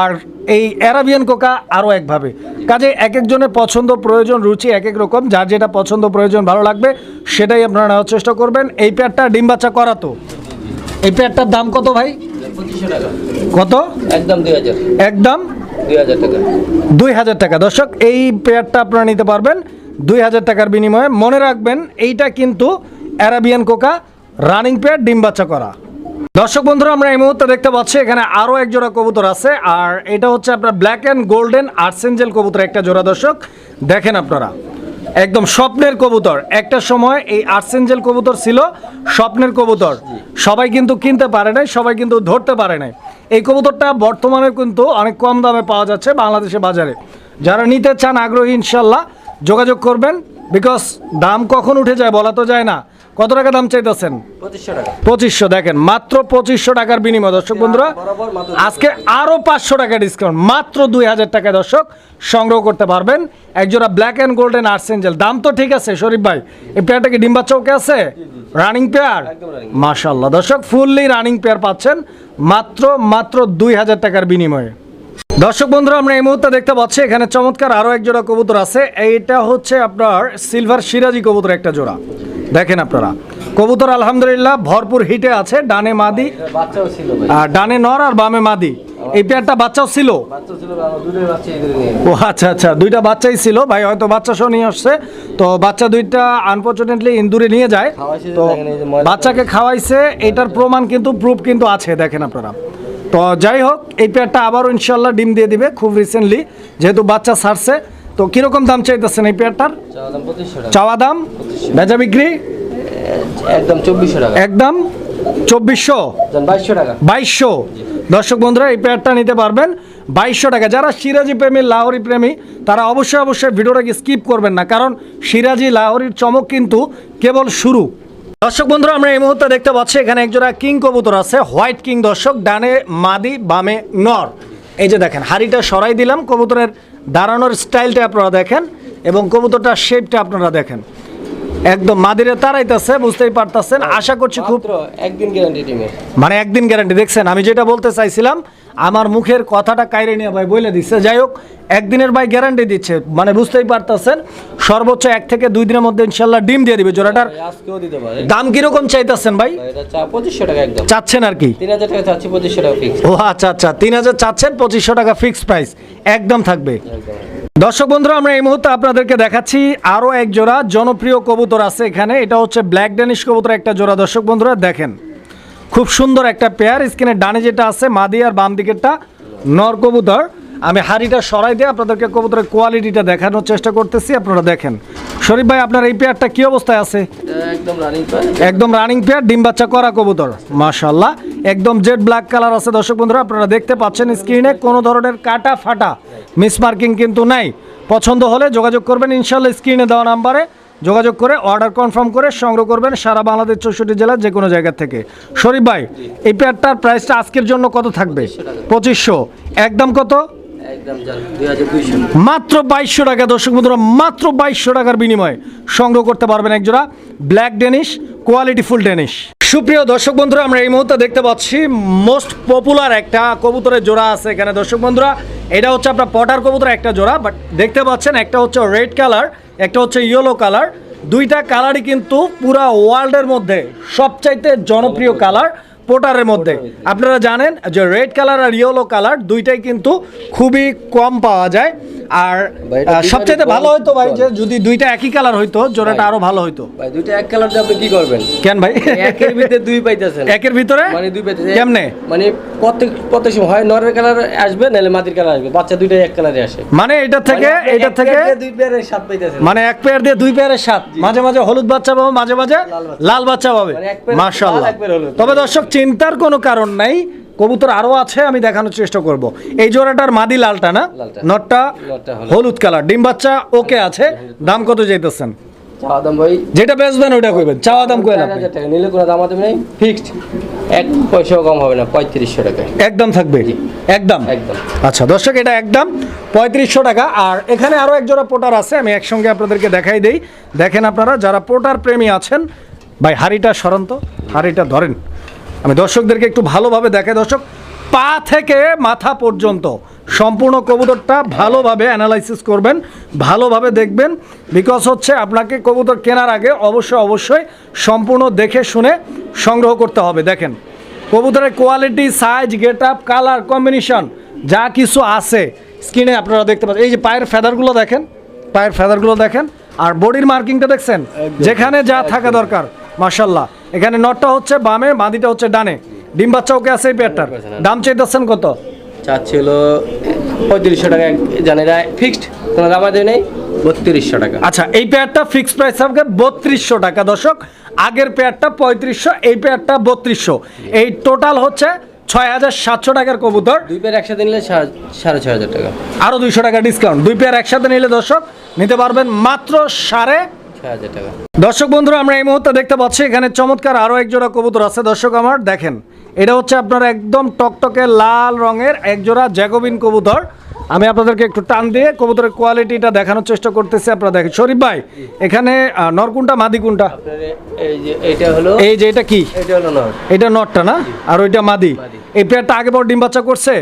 A: আর এই অ্যারাবিয়ান কোকা আরও একভাবে। কাজে এক একজনের পছন্দ, প্রয়োজন, রুচি এক এক রকম। যার যেটা পছন্দ, প্রয়োজন, ভালো লাগবে সেটাই আপনারা নেওয়ার চেষ্টা করবেন। এই পেয়ারটা ডিম বাচ্চা করা তো। এই পেয়ারটার দাম কত ভাই?
B: 2500 টাকা।
A: কত?
B: একদম 2000।
A: একদম
B: 2000 টাকা।
A: 2000 টাকা। দর্শক, এই পেয়ারটা আপনারা নিতে পারবেন 2000 টাকার বিনিময়ে। মনে রাখবেন, এইটা কিন্তু অ্যারাবিয়ান কোকা, রানিং পেয়ার, ডিম বাচ্চা করা। দর্শক বন্ধুরা, আমরা এই মুহূর্তে দেখতে পাচ্ছি এখানে আরও এক জোড়া কবুতর আছে, আর এটা হচ্ছে আপনার ব্ল্যাক অ্যান্ড গোল্ডেন আর্সেঞ্জেল কবুতর একটা জোড়া। দর্শক দেখেন আপনারা, একদম স্বপ্নের কবুতর। একটা সময় এই আর্সেঞ্জেল কবুতর ছিল স্বপ্নের কবুতর। সবাই কিন্তু কিনতে পারে নাই, সবাই কিন্তু ধরতে পারে নাই। এই কবুতরটা বর্তমানে কিন্তু অনেক কম দামে পাওয়া যাচ্ছে বাংলাদেশের বাজারে। যারা নিতে চান, আগ্রহী, ইনশাল্লাহ যোগাযোগ করবেন। বিকজ দাম কখন উঠে যায় বলা তো যায় না। কত টাকা দাম চাইতেছেন?
B: 2500 টাকা।
A: 2500। দেখেন, মাত্র 2500 টাকার বিনিময়। দর্শক বন্ধুরা,
B: বরাবর মাত্র
A: আজকে আরো 500 টাকা ডিসকাউন্ট, মাত্র 2000 টাকায় দর্শক সংগ্রহ করতে পারবেন একজোড়া ব্ল্যাক অ্যান্ড গোল্ডেন আর্সেঞ্জেল। দাম তো ঠিক আছে শরীফ ভাই, এই পেয়ারটা কি ডিম বাচ্চা ওকে আছে? রানিং পেয়ার,
B: একদম running।
A: মাশাআল্লাহ। দর্শক, ফুললি রানিং পেয়ার পাচ্ছেন মাত্র 2000 টাকার বিনিময়ে। দর্শক বন্ধুরা, আমরা এই মুহূর্তে দেখতে পাচ্ছি এখানে চমৎকার আরো এক জোড়া কবুতর আছে। এইটা হচ্ছে আপনার সিলভার সিরাজি কবুতর একটা জোড়া। দেখেন আপনারা, কবুতর আলহামদুলিল্লাহ ভরপুর হিটে আছে। ডানে মাদি,
B: এটার বাচ্চাও ছিল ভাই।
A: আর ডানে নর আর বামে মাদি। এই পেয়ারটা বাচ্চাও ছিল?
B: বাচ্চা ছিল, আমার দুধের বাচ্চা এদের নিয়ে।
A: ও আচ্ছা আচ্ছা, দুইটা বাচ্চাই ছিল ভাই, হয়তো বাচ্চা সহ নিয়ে আসছে। তো বাচ্চা দুইটা আনফরচুনেটলি ইন্দুরে নিয়ে যায়।
B: খাওয়াইছে যে,
A: তো
B: দেখেন এই যে ময়লা-
A: বাচ্চাকে খাওয়াইছে, এটার প্রমাণ কিন্তু, প্রুফ কিন্তু আছে, দেখেন আপনারা। তো যাই হোক, এই পেয়ারটা আবারও ইনশাল্লাহ ডিম দিয়ে দিবে খুব রিসেন্টলি, যেহেতু বাচ্চা ছাড়ছে। তো কিরকম দাম চাইতেছেন এই পেয়ারটার?
B: চাওয়া দাম 2500 টাকা।
A: চাওয়া দাম, বেচা বিক্রি
B: একদম 2400 টাকা।
A: একদম 2400,
B: জান 2200 টাকা।
A: 2200। দর্শক বন্ধুরা, এই পেয়ারটা নিতে পারবেন 2200 টাকা। যারা সিরাজি প্রেমী, লাহোরি প্রেমী, তারা অবশ্যই ভিডিওটাকে স্কিপ করবেন না, কারণ সিরাজি লাহোরির চমক কিন্তু কেবল শুরু। দর্শক বন্ধুরা, আমরা এই মুহূর্তে দেখতে পাচ্ছি এখানে একজোড়া কিং কবুতর আছে, হোয়াইট কিং। দর্শক, ডানে মাদি, বামে নর। এই যে দেখেন, হাড়িটা সরাই দিলাম, কবুতরের দাঁড়ানোর স্টাইলটা আপনারা দেখেন, এবং কবুতরটার শেপটা আপনারা দেখেন। একদম মাদিরে তাড়াইতেছে, বুঝতেই পারতেছেন। আশা করছি খুব,
B: মাত্র একদিন গ্যারান্টি টিমের।
A: মানে একদিন গ্যারান্টি। দেখছেন, আমি যেটা বলতে চাইছিলাম, আমার মুখের কথাটা কাইরে নিয়ে ভাই বলে দিচ্ছে। যাই হোক, একদিনের ভাই গ্যারান্টি দিচ্ছে, মানে বুঝতেই পারতেছেন। সর্বোচ্চ 1 থেকে 2 দিনের মধ্যে ইনশাল্লাহ ডিম দিয়ে দিবে জোড়াটার।
B: ভাই আজকেও দিতে পারে।
A: দাম কিরকম চাইতেছেন ভাই?
B: ভাই এটা 2500 টাকা একদম।
A: চাচ্ছেন আর কি?
B: 3000 টাকা চাচ্ছি, 2500 টাকা ফিক্স।
A: ও আচ্ছা আচ্ছা, 3000 চাচ্ছেন, 2500 টাকা ফিক্সড প্রাইস একদম থাকবে।
B: একদম।
A: দর্শক বন্ধুরা, আমরা এই মুহূর্তে আপনাদেরকে দেখাচ্ছি আরও এক জোড়া জনপ্রিয় কবুতর আছে এখানে। এটা হচ্ছে ব্ল্যাক ড্যানিশ কবুতর একটা জোড়া। দর্শক বন্ধুরা দেখেন, খুব সুন্দর একটা পেয়ার। স্ক্রিনের ডানে যেটা আছে মাদি, আর বাম দিকেরটা নর কবুতর। আমি হাড়িটা সরাই দিয়ে আপনাদেরকে কবুতরের কোয়ালিটিটা দেখানোর চেষ্টা করতেছি, আপনারা দেখেন। শরীফ ভাই, আপনার এই পেয়ারটা কি অবস্থায় আছে?
B: এটা একদম রানিং পায়।
A: একদম রানিং পেয়ার, ডিম বাচ্চা করা কবুতর, মাশাআল্লাহ। একদম জেড ব্ল্যাক কালার আছে। দর্শক বন্ধুরা, আপনারা দেখতে পাচ্ছেন স্ক্রিনে, কোনো ধরনের কাটা ফাটা মিসমার্কিং কিন্তু নাই। পছন্দ হলে যোগাযোগ করবেন ইনশাআল্লাহ, স্ক্রিনে দেওয়া নাম্বারে যোগাযোগ করে অর্ডার কনফার্ম করে সংগ্রহ করবেন সারা বাংলাদেশ 64 জেলার যে কোনো জায়গা থেকে। শরীফ ভাই, এই পেয়ারটার প্রাইসটা আজকের জন্য কত থাকবে? 2500। একদম কত?
B: একদম জান 2200
A: মাত্র 2200 টাকা দর্শক বন্ধুরা, মাত্র 2200 টাকার বিনিময়ে সংগ্রহ করতে পারবেন এক জোড়া black Danish, quality full Danish. সুপ্রিয় দর্শক বন্ধুরা, আমরা এই মুহূর্তে দেখতে পাচ্ছি মোস্ট পপুলার একটা কবুতরের জোড়া আছে এখানে দর্শক বন্ধুরা। এটা হচ্ছে আপনার পটার কবুতরের একটা জোড়া, বাট দেখতে পাচ্ছেন একটা হচ্ছে রেড কালার, একটা হচ্ছে ইয়েলো কালার। দুইটা কালারই কিন্তু পুরা ওয়ার্ল্ডের মধ্যে সবচাইতে জনপ্রিয় কালার পোটারের মধ্যে। আপনারা জানেন যে রেড কালার আর ইয়েলো কালার দুইটাই কিন্তু খুবই কম পাওয়া যায়। আর সবচাইতে ভালো হইতো ভাই যে যদি দুইটা একই কালার হইতো, জোড়াটা আরো ভালো হইতো।
B: ভাই দুইটা এক কালার দিয়ে আপনি কি করবেন?
A: কেন ভাই
B: একের ভিতরে দুই পাইতেছেন,
A: একের ভিতরে
B: মানে দুই পাইতেছেন
A: কেমনে?
B: মানে প্রত্যেক সময় হয় নরের কালার আসবে নাহলে মাটির কালার আসবে, বাচ্চা দুইটাই এক কালারে আসে।
A: মানে এটা থেকে
B: দুই পেয়ারের সাত পাইতেছেন,
A: মানে এক পেয়ার দিয়ে দুই পেয়ারের সাত, মাঝে মাঝে হলুদ বাচ্চা পাবে, মাঝে মাঝে লাল বাচ্চা পাবে।
B: মানে এক পেয়ার
A: মাশাআল্লাহ।
B: লাল, এক পেয়ার হলুদ।
A: তবে দর্শক চিন্তার কোনো কারণ নাই, কবুতর আরো আছে, আমি দেখানোর চেষ্টা করব। এই জোড়াটার মাদি লালটা না,
B: লালটা।
A: নটটা
B: নটটা
A: হলুদ কালার, ডিম বাচ্চা ওকে আছে। দাম কত চাইতেছেন?
B: চাওয়া দাম ভাই
A: যেটা বেচবেন ওইটা কইবেন, চাওয়া দাম কইলেন আপনি।
B: 4000 টাকা নিলে কোনো দাম আছে নাই, ফিক্সড, এক পয়সাও কম হবে না, 3500 টাকা
A: একদম থাকবে, একদম
B: একদম।
A: আচ্ছা দর্শক, এটা একদম 3500 টাকা। আর এখানে আরো এক জোড়া পোটার আছে, আমি একসঙ্গে আপনাদেরকে দেখাই দেই। দেখেন আপনারা যারা পোটার প্রেমী আছেন, ভাই হাড়িটা সরান তো, হাড়িটা ধরেন, আমি দর্শকদেরকে একটু ভালোভাবে দেখাই। দর্শক পা থেকে মাথা পর্যন্ত সম্পূর্ণ কবুতরটা ভালোভাবে অ্যানালাইসিস করবেন, ভালোভাবে দেখবেন। বিকজ হচ্ছে আপনাকে কবুতর কেনার আগে অবশ্যই সম্পূর্ণ দেখে শুনে সংগ্রহ করতে হবে। দেখেন কবুতরের quality, size, get up, colour combination যা কিছু আছে স্ক্রিনে আপনারা দেখতে পাচ্ছেন। এই যে পায়ের ফেদারগুলো দেখেন, পায়ের ফেদারগুলো দেখেন, আর বডির মার্কিংটা দেখছেন, যেখানে যা থাকা দরকার। মাশাআল্লাহ। এখানে নটটা হচ্ছে বামে, মাদিটা হচ্ছে ডানে। ডিম বাচ্চা ওকে আছে এই পেয়ারটার। দাম চাইতেছেন কত?
B: চাচ্ছিল 3500 টাকা, জানেরা ফিক্সড, কোনো দাম আছে নেই, 3200 টাকা।
A: আচ্ছা, এই পেয়ারটা ফিক্সড প্রাইস হবে 3200 টাকা দর্শক। আগের পেয়ারটা 3500, এই পেয়ারটা 3200। এই টোটাল হচ্ছে 6700 টাকার কবুতর।
B: দুই পেয়ার একসাথে নিলে 6500 টাকা,
A: আরো 200 টাকা ডিসকাউন্ট। দুই পেয়ার একসাথে নিলে দর্শক নিতে পারবেন মাত্র
B: 6500 টাকা।
A: দর্শক বন্ধুরা, আমরা এই মুহূর্তে দেখতে পাচ্ছি এখানে চমৎকার আরো এক জোড়া কবুতর আছে দর্শক আমার। দেখেন এটা হচ্ছে আপনার একদম টকটকে লাল রঙের এক জোড়া জ্যাকোবিন কবুতর। আমি আপনাদেরকে একটু টান দিয়ে কবুতরের কোয়ালিটিটা দেখানোর চেষ্টা করতেছি। আপনারা দেখেন শরীফ ভাই, এখানে নর কোনটা মাদি কোনটা?
B: এই যে এটা হলো,
A: এই যে এটা কি?
B: এটা হলো নর,
A: এটা নটটা না, আর ওইটা মাদি। এই পেয়ারটা আগে পর ডিম বাচ্চা করছে,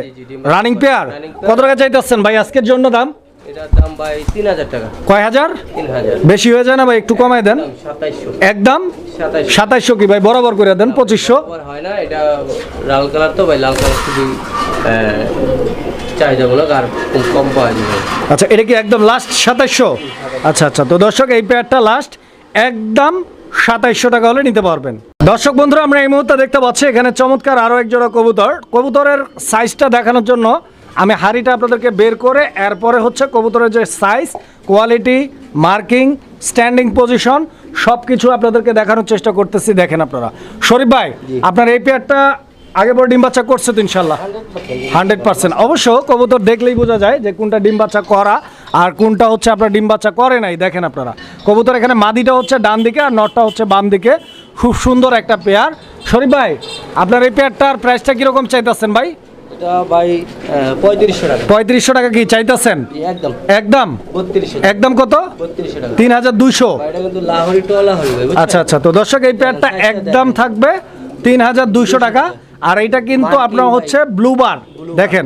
A: রানিং পেয়ার। কত টাকা চাইতেছেন ভাই আজকের জন্য দাম?
B: এটার দাম ভাই 3000 টাকা।
A: কয় হাজার?
B: 3000।
A: বেশি হয়ে যায় না ভাই? একটু কমায় দেন।
B: 2700
A: একদম 2700 কি ভাই? বরাবর করে দেন 2500।
B: হয় না, এটা লাল কালার তো ভাই, লাল কালার খুবই চাহিদামূলক আর খুব কম পাওয়া যায়।
A: আচ্ছা, এটা কি একদম লাস্ট 2700? আচ্ছা আচ্ছা, তো দর্শক এই পেয়ারটা লাস্ট একদম 2700 টাকা হলে নিতে পারবেন। দর্শক বন্ধুরা, আমরা এই মুহূর্তে দেখতে পাচ্ছি এখানে চমৎকার আরো এক জোড়া কবুতর। কবুতরের সাইজটা দেখানোর জন্য আমি হাড়িটা আপনাদেরকে বের করে এরপরে হচ্ছে কবুতরের যে size, quality, marking, standing position সব কিছু আপনাদেরকে দেখানোর চেষ্টা করতেছি। দেখেন আপনারা। শরীফ ভাই, আপনার এই পেয়ারটা আগে পর ডিম বাচ্চা করছে তো ইনশাল্লাহ? 100%। অবশ্য কবুতর দেখলেই বোঝা যায় যে কোনটা ডিম বাচ্চা করা আর কোনটা হচ্ছে আপনার ডিম বাচ্চা করে নাই। দেখেন আপনারা কবুতর এখানে মাদিটা হচ্ছে ডান দিকে আর নটটা হচ্ছে বাম দিকে। খুব সুন্দর একটা পেয়ার। শরীফ ভাই, আপনার এই পেয়ারটার প্রাইসটা কিরকম চাইতেছেন ভাই?
B: এটা ভাই 3500 টাকা।
A: 3500 টাকা কি চাইতেছেন?
B: একদম
A: একদম
B: 3200।
A: একদম কত?
B: 3200 টাকা।
A: 3200।
B: এটা কিন্তু লাহোরি টোলা হবে।
A: আচ্ছা আচ্ছা, তো দর্শক এই পেয়ারটা একদম থাকবে 3200 টাকা। আর এইটা কিন্তু আপনার হচ্ছে ব্লুবার। দেখেন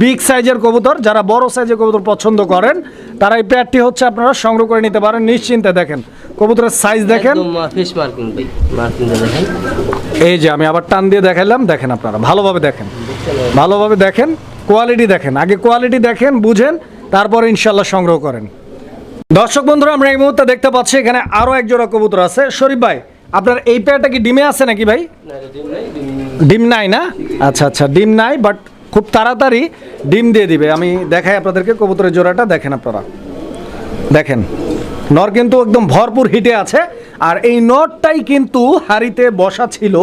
A: বিগ সাইজের কবুতর, যারা বড় সাইজের কবুতর পছন্দ করেন তারা এই পেয়ারটি হচ্ছে আপনারা সংগ্রহ করে নিতে পারেন নিশ্চিন্তে। দেখেন কবুতরের সাইজ দেখেন,
B: একদম ফিশ মার্কিং ভাই, মার্কিংটা দেখেন।
A: এই যে আমি আবার টান দিয়ে দেখাইলাম, দেখেন আপনারা ভালোভাবে দেখেন, ভালোভাবে দেখেন, কোয়ালিটি দেখেন। আগে কোয়ালিটি দেখেন, বুঝেন, তারপরে ইনশাল্লাহ সংগ্রহ করেন। দর্শক বন্ধুরা, আমরা এই মুহূর্তে দেখতে পাচ্ছি এখানে আরো এক জোড়া কবুতর আছে। শরীফ ভাই, আপনার এই পেয়ারটা কি ডিমে আছে নাকি ভাই? ডিম নাই না? আচ্ছা আচ্ছা, ডিম নাই, বাট খুব তাড়াতাড়ি ডিম দিয়ে দিবে। আমি দেখাই আপনাদেরকে কবুতরের জোড়াটা। দেখেন আপনারা, দেখেন নর কিন্তু একদম ভরপুর হিটে আছে। আর এই নটটাই কিন্তু হাড়িতে বসা ছিল,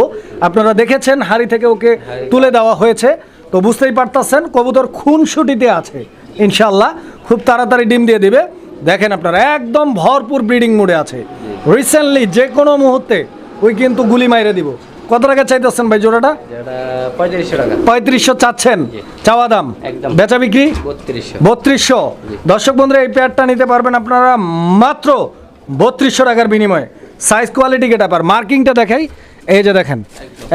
A: আপনারা দেখেছেন হাড়ি থেকে ওকে তুলে দেওয়া হয়েছে। তো বুঝতেই পারতেছেন কবুতর খুনসুটিতে আছে, ইনশাল্লাহ খুব তাড়াতাড়ি ডিম দিয়ে দিবে। দেখেন আপনারা একদম ভরপুর ব্রিডিং মুডে আছে। রিসেন্টলি যে কোনো মুহূর্তে ওই কিন্তু গুলি মাইরে দিব। কত টাকা চাইতেছেন ভাই জোড়াটা?
B: যেটা 3500 টাকা।
A: 3500 চাচ্ছেন চাওয়া দাম,
B: একদম।
A: বেচা বিক্রি
B: 3200।
A: 3200। দর্শক বন্ধুরা এই পেয়ারটা নিতে পারবেন আপনারা মাত্র 3200 টাকার বিনিময়ে। সাইজ কোয়ালিটি গেট আপ আর মার্কিংটা দেখাই, এই যে দেখেন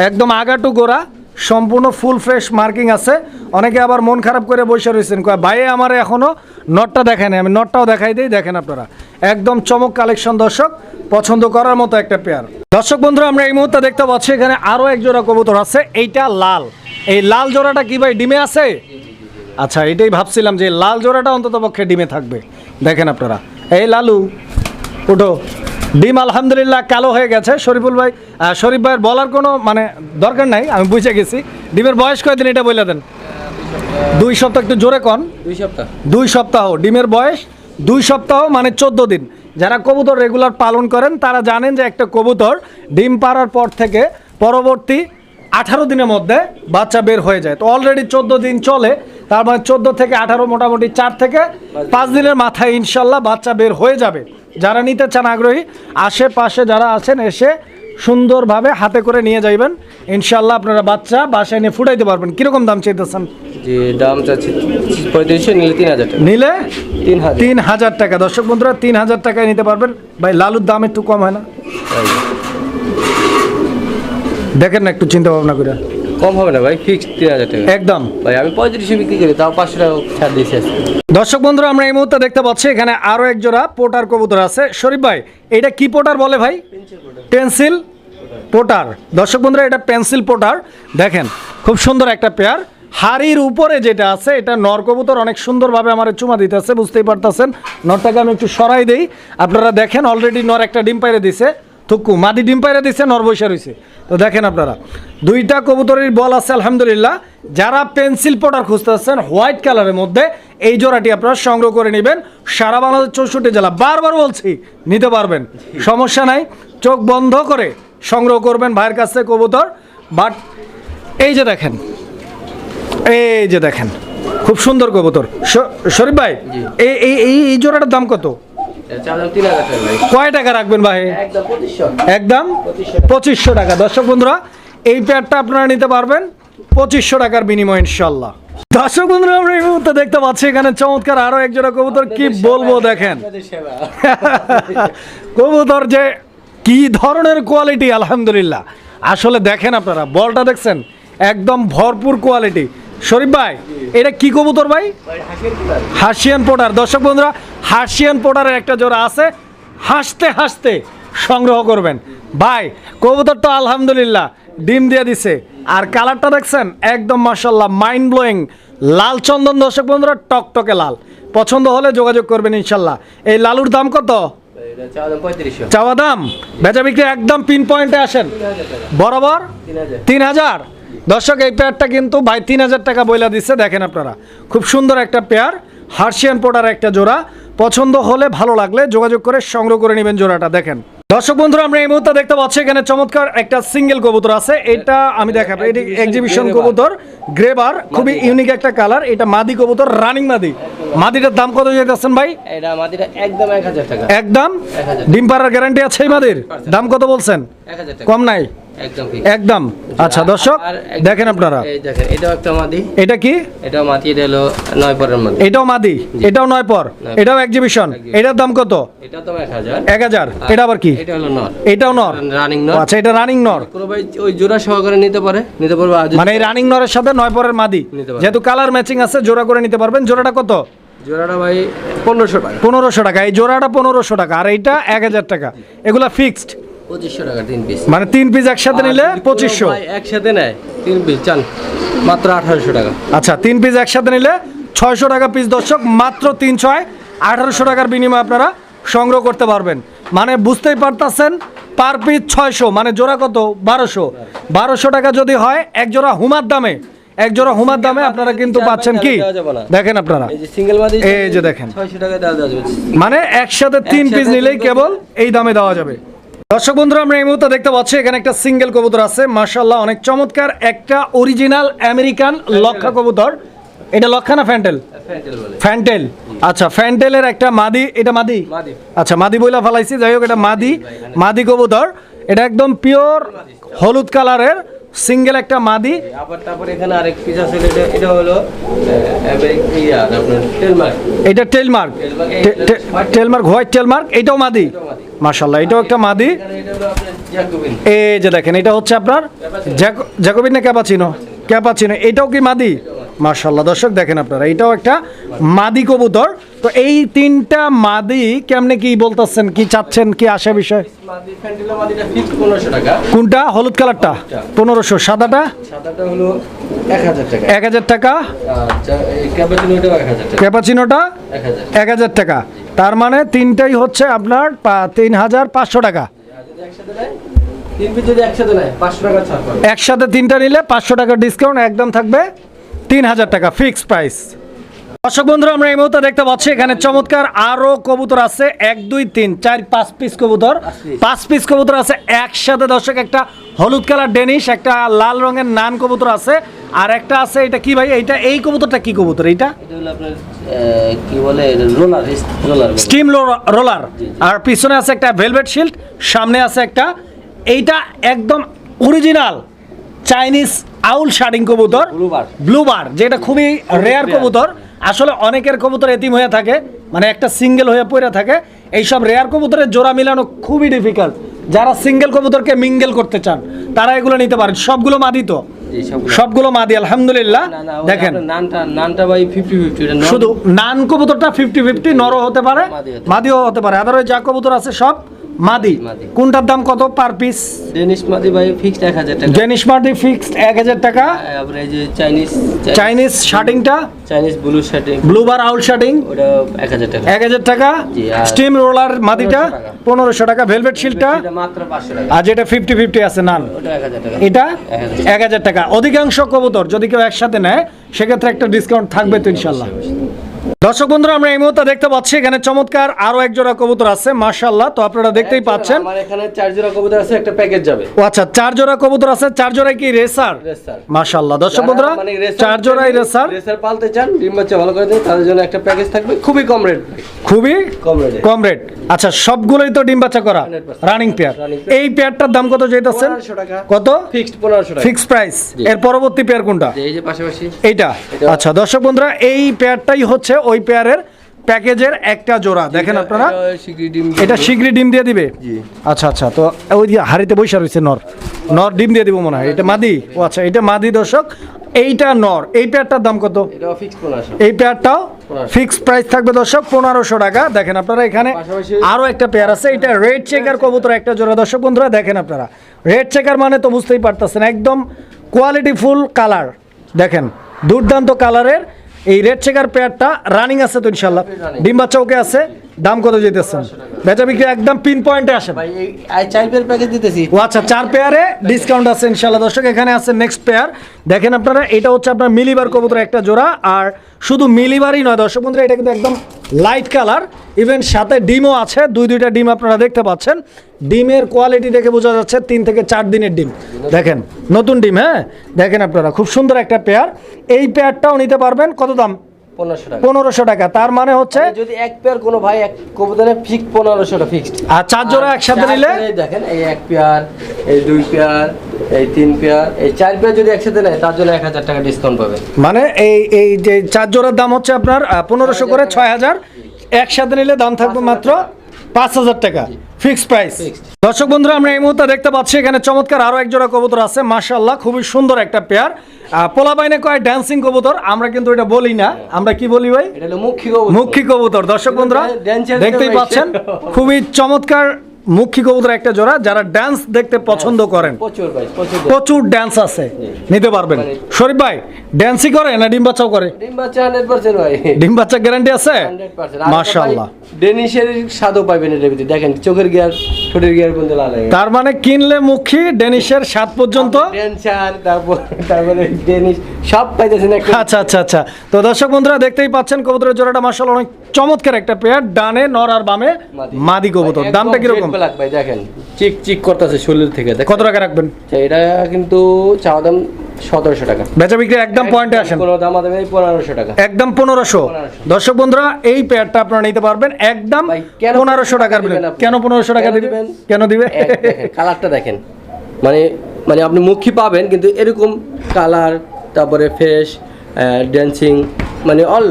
A: একদম আগা টু গোড়া সম্পূর্ণ ফুল ফ্রেশ মার্কিং আছে। অনেকে আবার মন খারাপ করে বসে রয়েছেন, কয় ভাই আমার এখনো নটটা দেখায় নাই, আমি নটটাও দেখাই দিই। দেখেন আপনারা একদম চমক কালেকশন দর্শক, পছন্দ করার মতো একটা পেয়ার। দর্শক বন্ধুরা আমরা এই মুহূর্তে দেখতে পাচ্ছি এখানে আরও এক জোড়া কবুতর আছে, এইটা লাল। এই লাল জোড়াটা কি ভাই ডিমে আছে? আচ্ছা, এটাই ভাবছিলাম যে লাল জোড়াটা অন্তত পক্ষে ডিমে থাকবে। দেখেন আপনারা, এই লালু উঠো, ডিম আলহামদুলিল্লাহ কালো হয়ে গেছে। শরীফুল ভাই, শরীফ ভাইয়ের বলার কোনো মানে দরকার নাই, আমি বুঝে গেছি। ডিমের বয়স কয়দিন এটা বলে দেন? 2 সপ্তাহ, একটু জোরে কন।
B: 2 সপ্তাহ।
A: 2 সপ্তাহ ডিমের বয়স, 2 সপ্তাহ মানে 14 দিন। যারা কবুতর রেগুলার পালন করেন তারা জানেন যে একটা কবুতর ডিম পাড়ার পর থেকে পরবর্তী 18 দিনের মধ্যে বাচ্চা বের হয়ে যায়। তো অলরেডি 14 দিন চলে, তার মানে 14 থেকে 18 মোটামুটি 4 থেকে 5 দিনের মাথায় ইনশাল্লাহ বাচ্চা বের হয়ে যাবে। যারা নিতে চান আগ্রহী, আশেপাশে যারা আছেন এসে সুন্দরভাবে হাতে করে নিয়ে যাইবেন ইনশাল্লাহ। আপনারা বাচ্চা বাসায় নিয়ে ফুটাইতে পারবেন। কীরকম দাম চাইতেছেন?
B: জি, দাম চাচ্ছি 3500, নিলে 3000 টাকা।
A: নিলে
B: 3000।
A: 3000 টাকা। দর্শক বন্ধুরা 3000 টাকায় নিতে পারবেন। ভাই লালুর দাম একটু কম হয় না? দেখেন না একটু চিন্তা ভাবনা করে।
B: কম হবে না ভাই, ফিক্সড 3000 টাকা
A: একদম।
B: ভাই আমি 3500 বিক্রি করি, তাও 500 টাকা ছাড় দিয়েছি আজকে।
A: দর্শক বন্ধুরা আমরা এই মুহূর্তে দেখতে পাচ্ছি এখানে আরো এক জোড়া পোটার কবুতর আছে। শরীফ ভাই এটা কি পোটার বলে ভাই? Pencil potter. দর্শক বন্ধুরা এটা পেন্সিল পোটার। দেখেন খুব সুন্দর একটা পেয়ার। হাড়ির উপরে যেটা আছে এটা নর কবুতর, অনেক সুন্দরভাবে আমার চুমা দিতেছে, বুঝতেই পারতেছেন। নরটাকে আমি একটু সরাই দেই, আপনারা দেখেন অলরেডি নর একটা ডিম পাইরে দিছে, থুকু মাদি ডিম পাইরে দিছে, নর বৈশা রয়েছে। তো দেখেন আপনারা 2টা কবুতরের বল আছে আলহামদুলিল্লাহ। যারা পেন্সিল পোটার খুঁজতেছেন হোয়াইট কালারের মধ্যে এই জোড়াটি আপনারা সংগ্রহ করে নেবেন। সারা বাংলাদেশ 64 জেলা, বারবার বলছি নিতে পারবেন, সমস্যা নাই। চোখ বন্ধ করে সংগ্রহ করবেন ভাইয়ের কাছ থেকে কবুতর। বাট এই যে দেখেন, এই যে দেখেন খুব সুন্দর কবুতর। শরীফ ভাই এই এই এই জোড়াটার দাম কত? কয় টাকা রাখবেন ভাই? একদম 2500 টাকা। দর্শক বন্ধুরা এই পেয়ারটা আপনারা নিতে পারবেন 2500 টাকার বিনিময় ইনশাল্লাহ। দর্শক বন্ধুরা আমরা এই মুহূর্তে দেখতে পাচ্ছি এখানে চমৎকার আরো এক জোড়া কবুতর। কি বলবো দেখেন কবুতর যে কি ধরনের কোয়ালিটি আলহামদুলিল্লাহ। আসলে দেখেন আপনারা বলটা দেখছেন একদম ভরপুর কোয়ালিটি। শরীফ ভাই এটা কি কবুতর ভাই? হার্সিয়ান পোটার। দর্শক বন্ধুরা হার্সিয়ান পোটারের একটা জোড়া আছে, হাসতে হাসতে সংগ্রহ করবেন ভাই। কবুতর তো আলহামদুলিল্লাহ ডিম দিয়ে দিছে, আর কালারটা দেখছেন একদম মাশাআল্লাহ মাইন্ড ব্লোয়িং লাল চন্দন। দর্শক বন্ধুরা টকটকে লাল। পছন্দ হলে যোগাযোগ করবেন ইনশাল্লাহ। এই লালুর দাম কত? চাওয়া দাম, বেচা বিক্রি একদম পিন পয়েন্টে আসেন বরাবর 3000। দর্শক এই পেয়ারটা কিন্তু ভাই 3000 টাকা বইলা দিচ্ছে। দেখেন আপনারা খুব সুন্দর একটা পেয়ার, হার্সিয়ান পোটার একটা জোড়া। পছন্দ হলে ভালো লাগলে যোগাযোগ করে সংগ্রহ করে নেবেন জোড়াটা। দেখেন দর্শক বন্ধুরা আমরা এই মুহূর্তে দেখতে পাচ্ছি এখানে চমৎকার একটা সিঙ্গেল কবুতর আছে। এটা আমি দেখাবো, এটি এক্সিবিশন কবুতর গ্রেবার, খুবই ইউনিক একটা কালার। এটা মাদি কবুতর, রানিং মাদি। মাদিটার দাম কত যেতেছেন ভাই?
B: এটা মাদিটা একদম 1000 টাকা।
A: একদম
B: 1000।
A: ডিম পাড়ার গ্যারান্টি আছে এই মাদির? দাম কত বলছেন?
B: 1000 টাকা।
A: কম নাই
B: একদম
A: একদম। আচ্ছা দর্শক দেখেন আপনারা,
B: এই দেখেন এটাও একটা মাদি।
A: এটা কি?
B: এটাও মাদি, এটা হলো 9 পরের মাদি।
A: এটাও মাদি, এটাও 9 পর, এটাও এক্সিবিশন। এটার দাম কত?
B: এটাও তো 1000।
A: 1000। এটা আবার কি?
B: এটা হলো নর।
A: এটাও নর,
B: রানিং নর।
A: আচ্ছা এটা রানিং নর।
B: কোনো ভাই ওই জোড়া সহকারে নিতে পারবে।
A: মানে এই রানিং নরের সাথে 9 পরের মাদি, যেহেতু কালার ম্যাচিং আছে জোড়া করে নিতে পারবেন। জোড়াটা কত?
B: জোড়াটা ভাই 1500 টাকা।
A: 1500 টাকা। এই জোড়াটা 1500 টাকা, আর এইটা 1000 টাকা। এগুলা ফিক্সড
B: 2500 টাকা 3 পিস।
A: মানে 3 পিস একসাথে নিলে 2500।
B: ভাই একসাথে নেয় 3 পিস চান মাত্র 1800 টাকা।
A: আচ্ছা 3 পিস একসাথে নিলে 600 টাকা পিস। দর্শক মাত্র 3 6 1800 টাকার বিনিময়ে আপনারা সংগ্রহ করতে পারবেন। মানে বুঝতেই পারতেছেন পার পিস 600, মানে জোড়া কত? 1200। 1200 টাকা যদি হয় এক জোড়া হুমার দামে, এক জোড়া হুমার দামে আপনারা কিন্তু পাচ্ছেন কি দেখেন আপনারা।
B: এই যে সিঙ্গেল মাদি,
A: এই যে দেখেন
B: 600 টাকা দেওয়া যাবে।
A: মানে একসাথে 3 পিস নিলেই কেবল এই দামে দেওয়া যাবে। দর্শক বন্ধুরা আমরা এই মুহূর্তে দেখতে পাচ্ছি এখানে একটা সিঙ্গেল কবুতর আছে, মাশাআল্লাহ অনেক চমৎকার একটা অরিজিনাল আমেরিকান লক্ষা কবুতর। এটা লক্ষা না ফ্যান্টেল? ফ্যান্টেল। আচ্ছা ফ্যান্টেলের একটা মাদি। এটা মাদি? আচ্ছা মাদি বইলা ফেলাইছি, যাই হোক এটা মাদি, মাদি কবুতর। এটা একদম পিওর হলুদ কালারের সিঙ্গেল একটা মাদি।
B: আবার তারপর এখানে আরেক পিস আছে, এটা হলো আপনার টেলমার্ক।
A: এটা টেলমার্ক, টেলমার্ক হোয়াইট টেলমার্ক, এটাও মাদি। মাশাআল্লাহ, এটাও একটা মাদি।
B: এটা হলো আপনার জ্যাকোবিন।
A: এই যে দেখেন, এটা হচ্ছে আপনার জ্যাকোবিন না ক্যাপাচিনো? ক্যাপাচিনো। এটাও কি মাদি? মাশাআল্লাহ দর্শক দেখেন আপনারা, এটাও একটা মাদি কবুতর। তো এই তিনটা মাদি কেমনে কি বলতেছেন, কি চাচ্ছেন, কি আশা বিষয়?
B: মাদি ফ্যান্টিলা মাদিটা ফিক্স 1500 টাকা।
A: কোনটা? হলুদ কালারটা 1500, সাদাটা
B: সাদাটা হলো 1000 টাকা।
A: 1000 টাকা।
B: আচ্ছা, এই ক্যাপাচিনোটাও 1000 টাকা।
A: ক্যাপাচিনোটা
B: 1000
A: 1000 টাকা। তার মানে তিনটাই হচ্ছে আপনার 3500 টাকা।
B: যদি একসাথে নেয়, তিন পিস যদি একসাথে নেয় 500 টাকা ছাড় পাবে।
A: একসাথে তিনটা নিলে 500 টাকা ডিসকাউন্ট, একদম থাকবে 3000 টাকা ফিক্সড প্রাইস। দর্শক বন্ধুরা, আমরা এই মুহূর্তে দেখতে পাচ্ছি এখানে চমৎকার আরো কবুতর আছে। 1 2 3 4 5 পিস কবুতর, 5 পিস কবুতর আছে একসাথে। দর্শক একটা হলুদ কালার ডেনিশ, একটা লাল রঙের নান কবুতর আছে, আর একটা আছে এটা কি ভাই? এইটা এই কবুতরটা কি কবুতর? এইটা
B: এটা হলো আপনার কি বলে, রোলার
A: স্টিম রোলার। আর পিছনে আছে একটা ভেলভেট শিল্ড, সামনে আছে একটা, এইটা একদম অরিজিনাল চাইনিজ আউল শার্টিং কবুতর, ব্লুবার, যেটা খুবই রেয়ার কবুতর। আসলে অনেকের কবুতর এতিম হয়ে থাকে, মানে একটা সিঙ্গেল হয়ে পড়ে থাকে। এইসব রেয়ার কবুতরের জোড়া মিলানো খুবই ডিফিকাল্ট। যারা সিঙ্গেল কবুতরকে মিঙ্গেল করতে চান তারা এগুলো নিতে পারেন। সবগুলো মাদি তো? সবগুলো মাদি আলহামদুলিল্লাহ। দেখেন
B: নানটা ভাই 50-50,
A: শুধু নান কবুতরটা 50-50, নরও হতে পারে মাদিও হতে পারে। আদারওয়াইজ যা কবুতর আছে সব মাদি। কোনটার দাম কত পার পিস?
B: ডেনিশ মাদি ভাই ফিক্সড 1000 টাকা।
A: ডেনিশ মাদি ফিক্সড 1000 টাকা।
B: তারপরে এই যে
A: চাইনিজ শার্টিংটা,
B: চাইনিজ ব্লু শার্টিং,
A: ব্লুবার আউল শার্টিং,
B: ওটা 1000 টাকা।
A: 1000 টাকা। স্টিম রোলার মাদিটা 1500 টাকা। ভেলভেট শিল্ডটা
B: এটা মাত্র 500 টাকা।
A: আর যেটা 50-50 আছে নান,
B: ওটা 1000 টাকা।
A: এটা 1000 টাকা। অধিকাংশ কবুতর যদি কেউ একসাথে নেয় সেক্ষেত্রে একটা ডিসকাউন্ট থাকবে তো ইনশাল্লাহ। দর্শক বন্ধুরা, আমরা এই মুহূর্তে দেখতে পাচ্ছি এখানে চমৎকার আরো এক জোড়া কবুতর আছে মাশাআল্লাহ। তো আপনারা দেখতেই পাচ্ছেন
B: আমার এখানে 4 জোড়া কবুতর আছে, একটা প্যাকেজ যাবে।
A: ও আচ্ছা, 4 জোড়া কবুতর আছে। 4 জোড়াই কি রেসার? মাশাআল্লাহ দর্শক বন্ধুরা, 4 জোড়াই রেসার।
B: রেসার পালতে চান, ডিম বাচ্চা ভালো করে দেন, তাদের জন্য একটা প্যাকেজ থাকবে, খুবই কম রেট।
A: খুবই
B: কম রেট।
A: কম রেট। আচ্ছা, সবগুলোই তো ডিম বাচ্চা করা
B: 100%
A: রানিং পেয়ার। এই পেয়ারটার দাম কত চাইতেছেন?
B: 1500 টাকা।
A: কত?
B: ফিক্সড 1500 টাকা।
A: Fixed price. এর পরবর্তী পেয়ার কোনটা?
B: এই যে পাশাপাশি
A: এইটা। আচ্ছা দর্শক বন্ধুরা, এই পেয়ারটাই হচ্ছে ওই পেয়ারের প্যাকেজের একটা জোড়া। দেখেন আপনারা, এটা শীঘ্রই ডিম দিয়ে দিবে। আচ্ছা আচ্ছা, তো ওই দিয়ে হাড়িতে বৈশা রয়েছে নর, নর ডিম দিয়ে দিব মনে হয়। এটা মাদি? ও আচ্ছা, এটা মাদি দর্শক, এইটা নর। এই পেয়ারটার দাম কত?
B: এটাও ফিক্সড 1500।
A: এই পেয়ারটাও ফিক্সড প্রাইস থাকবে দর্শক 1500 টাকা। দেখেন আপনারা, এখানে আরো একটা পেয়ার আছে, এটা রেড চেকার কবুতর একটা জোড়া। দর্শক বন্ধুরা দেখেন আপনারা, রেড চেকার মানে তো বুঝতেই পারতেছেন, একদম কোয়ালিটি ফুল কালার। দেখেন দুর্দান্ত কালারের এই রেড চেকার পেয়ারটা রানিং আছে তো ইনশাল্লাহ? ডিম বাচ্চা ওকে আছে। দাম কত যেতেছেন? বেচা বিক্রি একদম পিন পয়েন্টে আসে
B: ভাই। এই 4 পেয়ার প্যাকেজ দিতেছি।
A: ও আচ্ছা, 4 পেয়ারে ডিসকাউন্ট আছে ইনশাল্লাহ। দর্শক এখানে আছে নেক্সট পেয়ার, দেখেন আপনারা, এটা হচ্ছে আপনার মিলিবার কবুতর একটা জোড়া। আর শুধু মিলিবারই নয় দর্শক বন্ধুরা, এটা কিন্তু একদম লাইট কালার, ইভেন সাথে ডিমও আছে। দুইটা ডিম আপনারা দেখতে পাচ্ছেন। ডিমের কোয়ালিটি দেখে বোঝা যাচ্ছে 3 থেকে 4 দিনের ডিম। দেখেন নতুন ডিম। হ্যাঁ দেখেন আপনারা, খুব সুন্দর একটা পেয়ার। এই পেয়ারটাও নিতে পারবেন। কত দাম?
B: 1500 টাকা।
A: 1500 টাকা। তার মানে হচ্ছে
B: যদি এক পেয়ার কোনো ভাই এক কবুতরে ফিক্সড 1500 টাকা ফিক্সড।
A: আর 4 জোড়া একসাথে নিলে
B: দেখেন, এই 1 পেয়ার, এই 2 পেয়ার, এই 3 পেয়ার, এই 4 পেয়ার যদি একসাথে নেয় তার জন্য 1000 টাকা ডিসকাউন্ট পাবে।
A: মানে এই যে 4 জোড়ার দাম হচ্ছে আপনার 1500 করে 6000। একসাথে নিলে দাম থাকবে মাত্র 5000 টাকা ফিক্সড প্রাইস। দর্শক বন্ধুরা, আমরা এই মুহূর্তে দেখতে পাচ্ছি এখানে চমৎকার আরো এক জোড়া কবুতর আছে মাশাআল্লাহ, খুবই সুন্দর একটা পেয়ার। পোলা বাইনে কয় ড্যান্সিং কবুতর, আমরা কিন্তু এটা বলি না। আমরা কি বলি ভাই?
B: এটা হলো মুখী কবুতর।
A: মুখী কবুতর। দর্শক বন্ধুরা দেখতেই পাচ্ছেন, খুবই চমৎকার মুখী কবুতর একটা জোড়া। যারা ডান্স দেখতে পছন্দ করেন, প্রচুর ডান্স আছে, নিতে পারবেন। শরীফ ভাই ড্যান্সই করে না ডিম বাচ্চাও করে?
B: ডিম বাচ্চা 100% ভাই।
A: ডিম বাচ্চা গ্যারান্টি আছে
B: 100%।
A: মাশাআল্লাহ।
B: ডেনিশের স্বাদও পাবেন এর ভিতরে। দেখেন চোখের গিয়ার, ঠোঁটের গিয়ার পর্যন্ত লাল হয়ে গেছে।
A: তার মানে কিনলে মুখী ডেনিশের স্বাদ পর্যন্ত।
B: টেনশন, তারপরে ডেনিশ সব পাইতেছেন একটা।
A: আচ্ছা আচ্ছা আচ্ছা। তো দর্শক বন্ধুরা দেখতেই পাচ্ছেন কবুতরের জোড়াটা মাশাআল্লাহ অনেক চমৎকার একটা পেয়ার। ডানে নর আর বামে মাদি কবুতর। দামটা কি রকম?
B: ভাই দেখেন চিক চিক করতেছে শরীর থেকে।
A: কত টাকা রাখবেন?
B: এটা কিন্তু চাওয়া দাম 1700 টাকা।
A: বেচা বিক্রি একদম পয়েন্টে আসেন,
B: কোনো দামাদামি নেই, 1500 টাকা
A: একদম 1500। দর্শক বন্ধুরা এই পেয়ারটা আপনারা নিতে পারবেন একদম
B: ভাই, কেন
A: 1500 টাকার
B: দিবেন
A: বিনিময়ে।
B: আপনি?
A: কেন 1500 টাকা
B: কেন
A: দিবেন?
B: দিবেন?
A: কেন দিবে?
B: দেখেন, কালারটা দেখেন, মানে মানে আপনি মুখী পাবেন কিন্তু এরকম কালার, তারপরে ফেস, ড্যান্সিং, মানে অল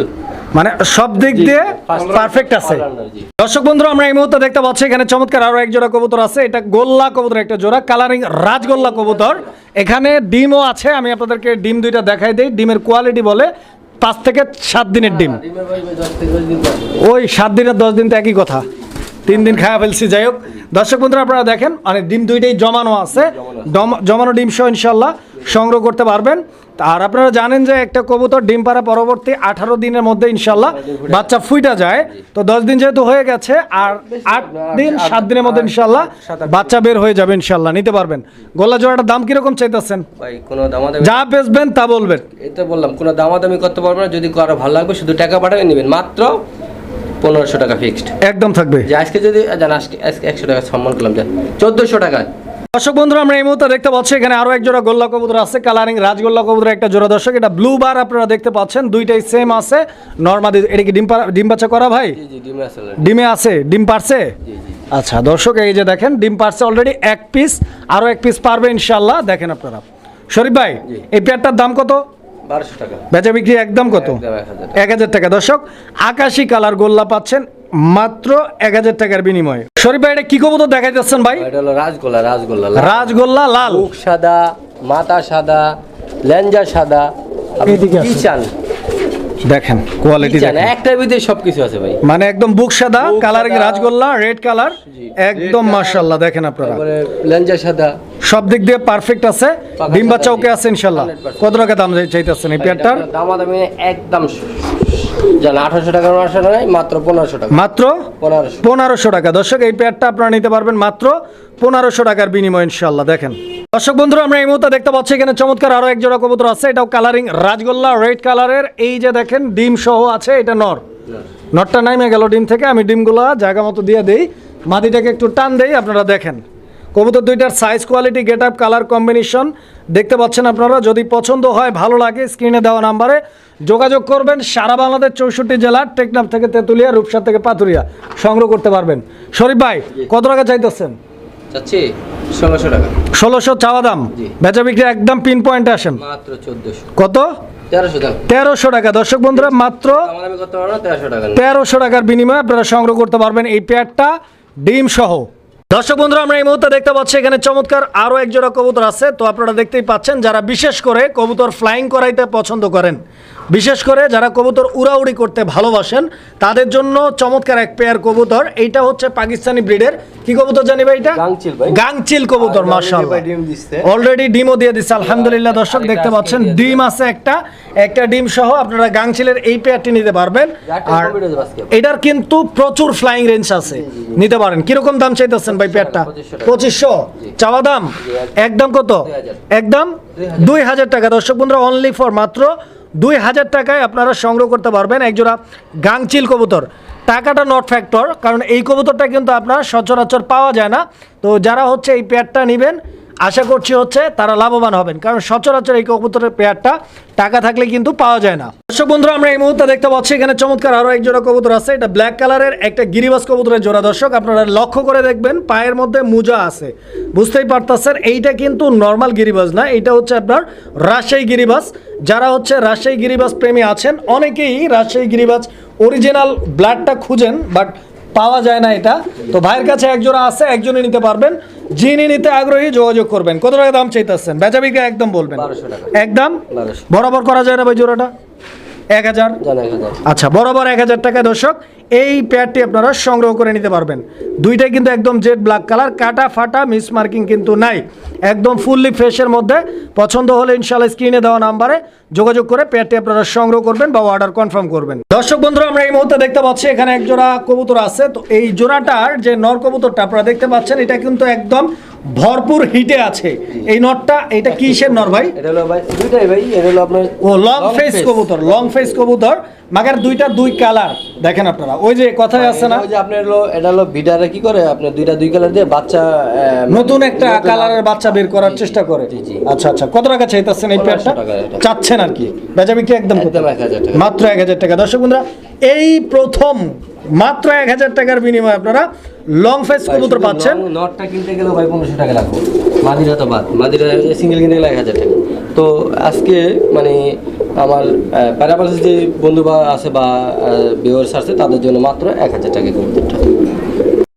A: মানে সব দিক
B: জি,
A: দিয়ে
B: first
A: পারফেক্ট আছে।
B: all-rounder, জি।
A: দর্শক বন্ধুরা আমরা এই মুহূর্তে দেখতে পাচ্ছি এখানে চমৎকার আরো এক জোড়া কবুতর আছে। এটা গোল্লা কবুতর একটা জোড়া, কালারিং রাজগোল্লা কবুতর। এখানে ডিমও আছে, আমি আপনাদেরকে ডিম দুইটা দেখাই দেই। ডিমের কোয়ালিটি বলে 5 থেকে 7 দিনের ডিম।
B: ডিমের ভাই 10 থেকে 20 দিন পর।
A: ওই 7 দিন আর 10 দিন তো একই কথা, 3 দিন খাওয়া ফেলছি। যাই হোক দর্শক বন্ধুরা আপনারা দেখেন, মানে ডিম দুইটাই জমানো আছে, জমানো ডিম সহ ইনশাল্লাহ সংগ্রহ করতে পারবেন। আর আপনারা জানেন যে একটা কবুতর ডিম পাড়া পরবর্তী 18 দিনের মধ্যে ইনশাল্লাহ বাচ্চা ফুইটা যায়। তো 10 দিন যেহেতু হয়ে গেছে, আর 8 দিন 7 দিনের মধ্যে ইনশাল্লাহ বাচ্চা বের হয়ে যাবে, ইনশাল্লাহ নিতে পারবেন। গোল্লা জোড়াটার দাম কিরকম চাইতেছেন?
B: ভাই কোনো দামাদামি,
A: যা বেচবেন তা বলবেন।
B: এটা বললাম কোনো দামাদামি করতে পারবে না, যদি কারো ভালো লাগবে শুধু টাকা পাঠাবে নেবেন, মাত্র 1500 টাকা ফিক্সড
A: একদম থাকবে।
B: যে আজকে যদি জান আজকে 100 টাকা সম্মান করলাম, যান 1400 টাকা।
A: দর্শক বন্ধুরা আমরা এই মুহূর্তে দেখতে পাচ্ছি এখানে আরো এক জোড়া গোল্লা কবুতর আছে, কালারিং রাজগোল্লা কবুতর একটা জোড়া। দর্শক এটা ব্লু বার আপনারা দেখতে পাচ্ছেন, দুইটাই সেম আছে নরমালি। এটা কি ডিম বাচ্চা করা ভাই?
B: জি জি, ডিমে আছে already।
A: ডিমে আছে, ডিম পারছে?
B: জি জি।
A: আচ্ছা দর্শক এই যে দেখেন ডিম পারছে অলরেডি, 1 পিস, আরো 1 পিস পারবে ইনশাল্লাহ। দেখেন আপনারা। শরীফ ভাই
B: জি।
A: এই পেয়ারটার দাম কত?
B: 1200 টাকা।
A: বেচা বিক্রি একদম কত?
B: একদম 1000 টাকা।
A: 1000 টাকা। দর্শক আকাশি কালার গোল্লা পাচ্ছেন মাত্র 1000 টাকার বিনিময়ে। শরীফ ভাই এটা কি কবুতর দেখাই যাচ্ছেন ভাই?
B: এটা হলো রাজগোল্লা, রাজগোল্লা
A: রাজগোল্লা লাল,
B: মুখ সাদা, মাথা সাদা, লেঞ্জা সাদা। আপনি
A: এইদিকে
B: কি
A: আছে।
B: চান?
A: দেখেন কোয়ালিটি
B: কি চান?
A: দেখেন,
B: একটার ভিতরে সবকিছু আছে ভাই।
A: মানে একদম বুক সাদা,
B: বুক
A: কালারিং
B: সাদা,
A: রাজগোল্লা রেড কালার,
B: জি,
A: একদম
B: red color।
A: মাশাআল্লাহ। দেখেন আপনারা
B: তারপরে লেঞ্জা সাদা।
A: সব দিক দিয়ে পারফেক্ট আছে,
B: পাকা
A: ডিম
B: সাদা,
A: বাচ্চা
B: জি।
A: ওকে আছে ইনশাআল্লাহ।
B: 100%
A: কত টাকা দাম চাইতেছেন এই পেয়ারটার?
B: দামাদামি একদম জান 1800 টাকার আসলে নাই, মাত্র 1500 টাকা।
A: মাত্র
B: 1500।
A: 1500 টাকা। দর্শক এই পেয়ারটা আপনারা নিতে পারবেন মাত্র 1500 টাকার বিনিময়ে ইনশাআল্লাহ। দেখেন দর্শক বন্ধুরা আমরা এই মুহূর্তে দেখতে পাচ্ছি এখানে চমৎকার আরো এক জোড়া কবুতর আছে, এটাও কালারিং রাজগোল্লা রেড কালারের। এই যে দেখেন ডিম সহ আছে, এটা নর। নটটা নাইমে গেল ডিম থেকে, আমি ডিমগুলা জায়গা মতো দিয়ে দেই, মাদিটাকে একটু টান দেই। আপনারা দেখেন কবুতর দুইটার size, quality, get up, colour combination দেখতে পাচ্ছেন আপনারা। যদি পছন্দ হয়, ভালো লাগে, স্ক্রিনে দেওয়া নাম্বারে যোগাযোগ করবেন। সারা বাংলাদেশ 64 জেলার, টেকনাফ থেকে তেঁতুলিয়া, রূপসা থেকে পাথুরিয়া সংগ্রহ করতে পারবেন। শরীফ ভাই কত টাকা চাইতেছেন?
B: চাচ্ছি 1600 টাকা।
A: 1600 চাওয়া দাম,
B: জি।
A: বেচা বিক্রি একদম পিন পয়েন্টে আসেন।
B: মাত্র 1400।
A: কত?
B: 1300 দাম।
A: 1300 টাকা। দর্শক বন্ধুরা মাত্র
B: দামাদামি করতে পারবে না, 1300 টাকা।
A: 1300 টাকার বিনিময়ে আপনারা সংগ্রহ করতে পারবেন এই পেয়ারটা ডিম সহ। দর্শক বন্ধুরা আমরা এই মুহূর্তে দেখতে পাচ্ছি এখানে চমৎকার আরো এক জোড়া কবুতর আছে। তো আপনারা দেখতেই পাচ্ছেন, যারা বিশেষ করে কবুতর ফ্লাইং করাইতে পছন্দ করেন, বিশেষ করে যারা কবুতর উড়াউড়ি করতে ভালোবাসেন, তাদের জন্য চমৎকার এক পেয়ার কবুতর। এইটা হচ্ছে পাকিস্তানি ব্রিডের, কি কবুতর জানি ভাই? এটা
B: গাংচিল ভাই।
A: গাংচিল কবুতর, মাশাআল্লাহ।
B: ডিম দিচ্ছে।
A: অলরেডি ডিমও দিয়ে দিচ্ছে আলহামদুলিল্লাহ। দর্শক দেখতে পাচ্ছেন ডিম আছে একটা ডিম সহ আপনারা গাংচিলের এই পেয়ারটি নিতে পারবেন। আর এটার কিন্তু প্রচুর ফ্লাইং রেঞ্জ আছে, নিতে পারেন। কিরকম দাম চাইতেছেন ভাই পেয়ারটা? 2500 চাওয়া দাম, একদম কত? একদম 2000 টাকা। দর্শক বন্ধুরা অনলি ফর মাত্র 2000 টাকায় আপনারা সংগ্রহ করতে পারবেন একজোড়া গাংচিল কবুতর। টাকাটা নট ফ্যাক্টর, কারণ এই কবুতরটা কিন্তু আপনার সচরাচর পাওয়া যায় না। তো যারা হচ্ছে এই পেয়ারটা নেবেন, আশা করছি হচ্ছে তারা লাভবান হবেন, কারণ সচরাচর এই কবুতরের পেয়ারটা টাকা থাকলে কিন্তু পাওয়া যায় না। দর্শক বন্ধুরা আমরা এই মুহূর্তে দেখতে পাচ্ছি এখানে চমৎকার আরো এক জোড়া কবুতর আছে। এটা ব্ল্যাক কালারের একটা গিরিবাস কবুতরের জোড়া। দর্শক আপনারা লক্ষ্য করে দেখবেন পায়ের মধ্যে মোজা আছে, বুঝতেই পারতেছেন এইটা কিন্তু নর্মাল গিরিবাস না, এটা হচ্ছে আপনার রাজশাহী গিরিবাস। যারা হচ্ছে রাজশাহী গিরিবাস প্রেমী আছেন, অনেকেই রাজশাহী গিরিবাস অরিজিনাল ব্লাডটা খুঁজেন, বাট পাওয়া যায় না এটা। তো ভাইয়ের কাছে একজোড়া আছে, একজনই নিতে পারবেন। যিনি নিতে আগ্রহী যোগাযোগ করবেন। কত টাকা দাম চাইতেছেন? বেচা বিক্রি একদম বলবেন।
B: 1200 টাকা।
A: একদম
B: 1200।
A: বরাবর করা যায় না ভাই জোড়াটা? 1000।
B: জানা 1000।
A: আচ্ছা বরাবর 1000 টাকায় দর্শক এই পেয়ারটি আপনারা সংগ্রহ করে নিতে পারবেন। দুইটাই কিন্তু একদম জেড ব্ল্যাক কালার, কাটা ফাটা মিস মার্কিং কিন্তু নাই, একদম ফুললি ফ্রেশের মধ্যে। পছন্দ হলে ইনশাআল্লাহ স্ক্রিনে দেওয়া নাম্বারে যোগাযোগ করে পেয়ারটি আপনারা সংগ্রহ করবেন বা অর্ডার কনফার্ম করবেন। দর্শক বন্ধুরা আমরা এই মুহূর্তে দেখতে পাচ্ছি এখানে এক জোড়া কবুতর আছে। তো এই জোড়াটার যে নর কবুতরটা আপনারা দেখতে পাচ্ছেন, এটা কিন্তু একদম ভরপুর হিটে আছে। এই নটটা এটা কিসের নর ভাই?
C: এটা হলো ভাই দুইটাই ভাই, এটা হলো আপনার
A: ও লং ফেস কবুতর, লং ফেস কবুতর, মাগার দুইটা দুই কালার। দেখেন আপনারা ওই যে কথায় আছে না,
C: ওই যে আপনার হলো এটা হলো বিডারে কি করে আপনার দুইটা দুই কালার দিয়ে বাচ্চা
A: নতুন একটা কালারের বাচ্চা বের করার চেষ্টা করে।
C: জি, জি।
A: আচ্ছা আচ্ছা, কত টাকা চাইতেছেন এই
C: 1500
A: পেয়ারটা?
C: টাকা এটা।
A: চাচ্ছেন আর কি, বেচা বিক্রি একদম কত?
C: একদম 1000 টাকা।
A: মাত্র 1000 টাকা। দর্শক বন্ধুরা, এই প্রথম মাত্র 1000 টাকার বিনিময়ে আপনারা লং ফেস কবুতর পাচ্ছেন।
C: নটটা কিনতে গেলে ভাই 1500 টাকা লাগবে, মাদিরা তো বাদ, মাদিরা সিঙ্গেল কিনতে গেলে 1000 টাকা। তো আজকে মানে আমার প্যারাপালস যে বন্ধু বা আছে বা ভিউয়ার্স আছে তাদের জন্য মাত্র 1000 টাকা কবুতরটা।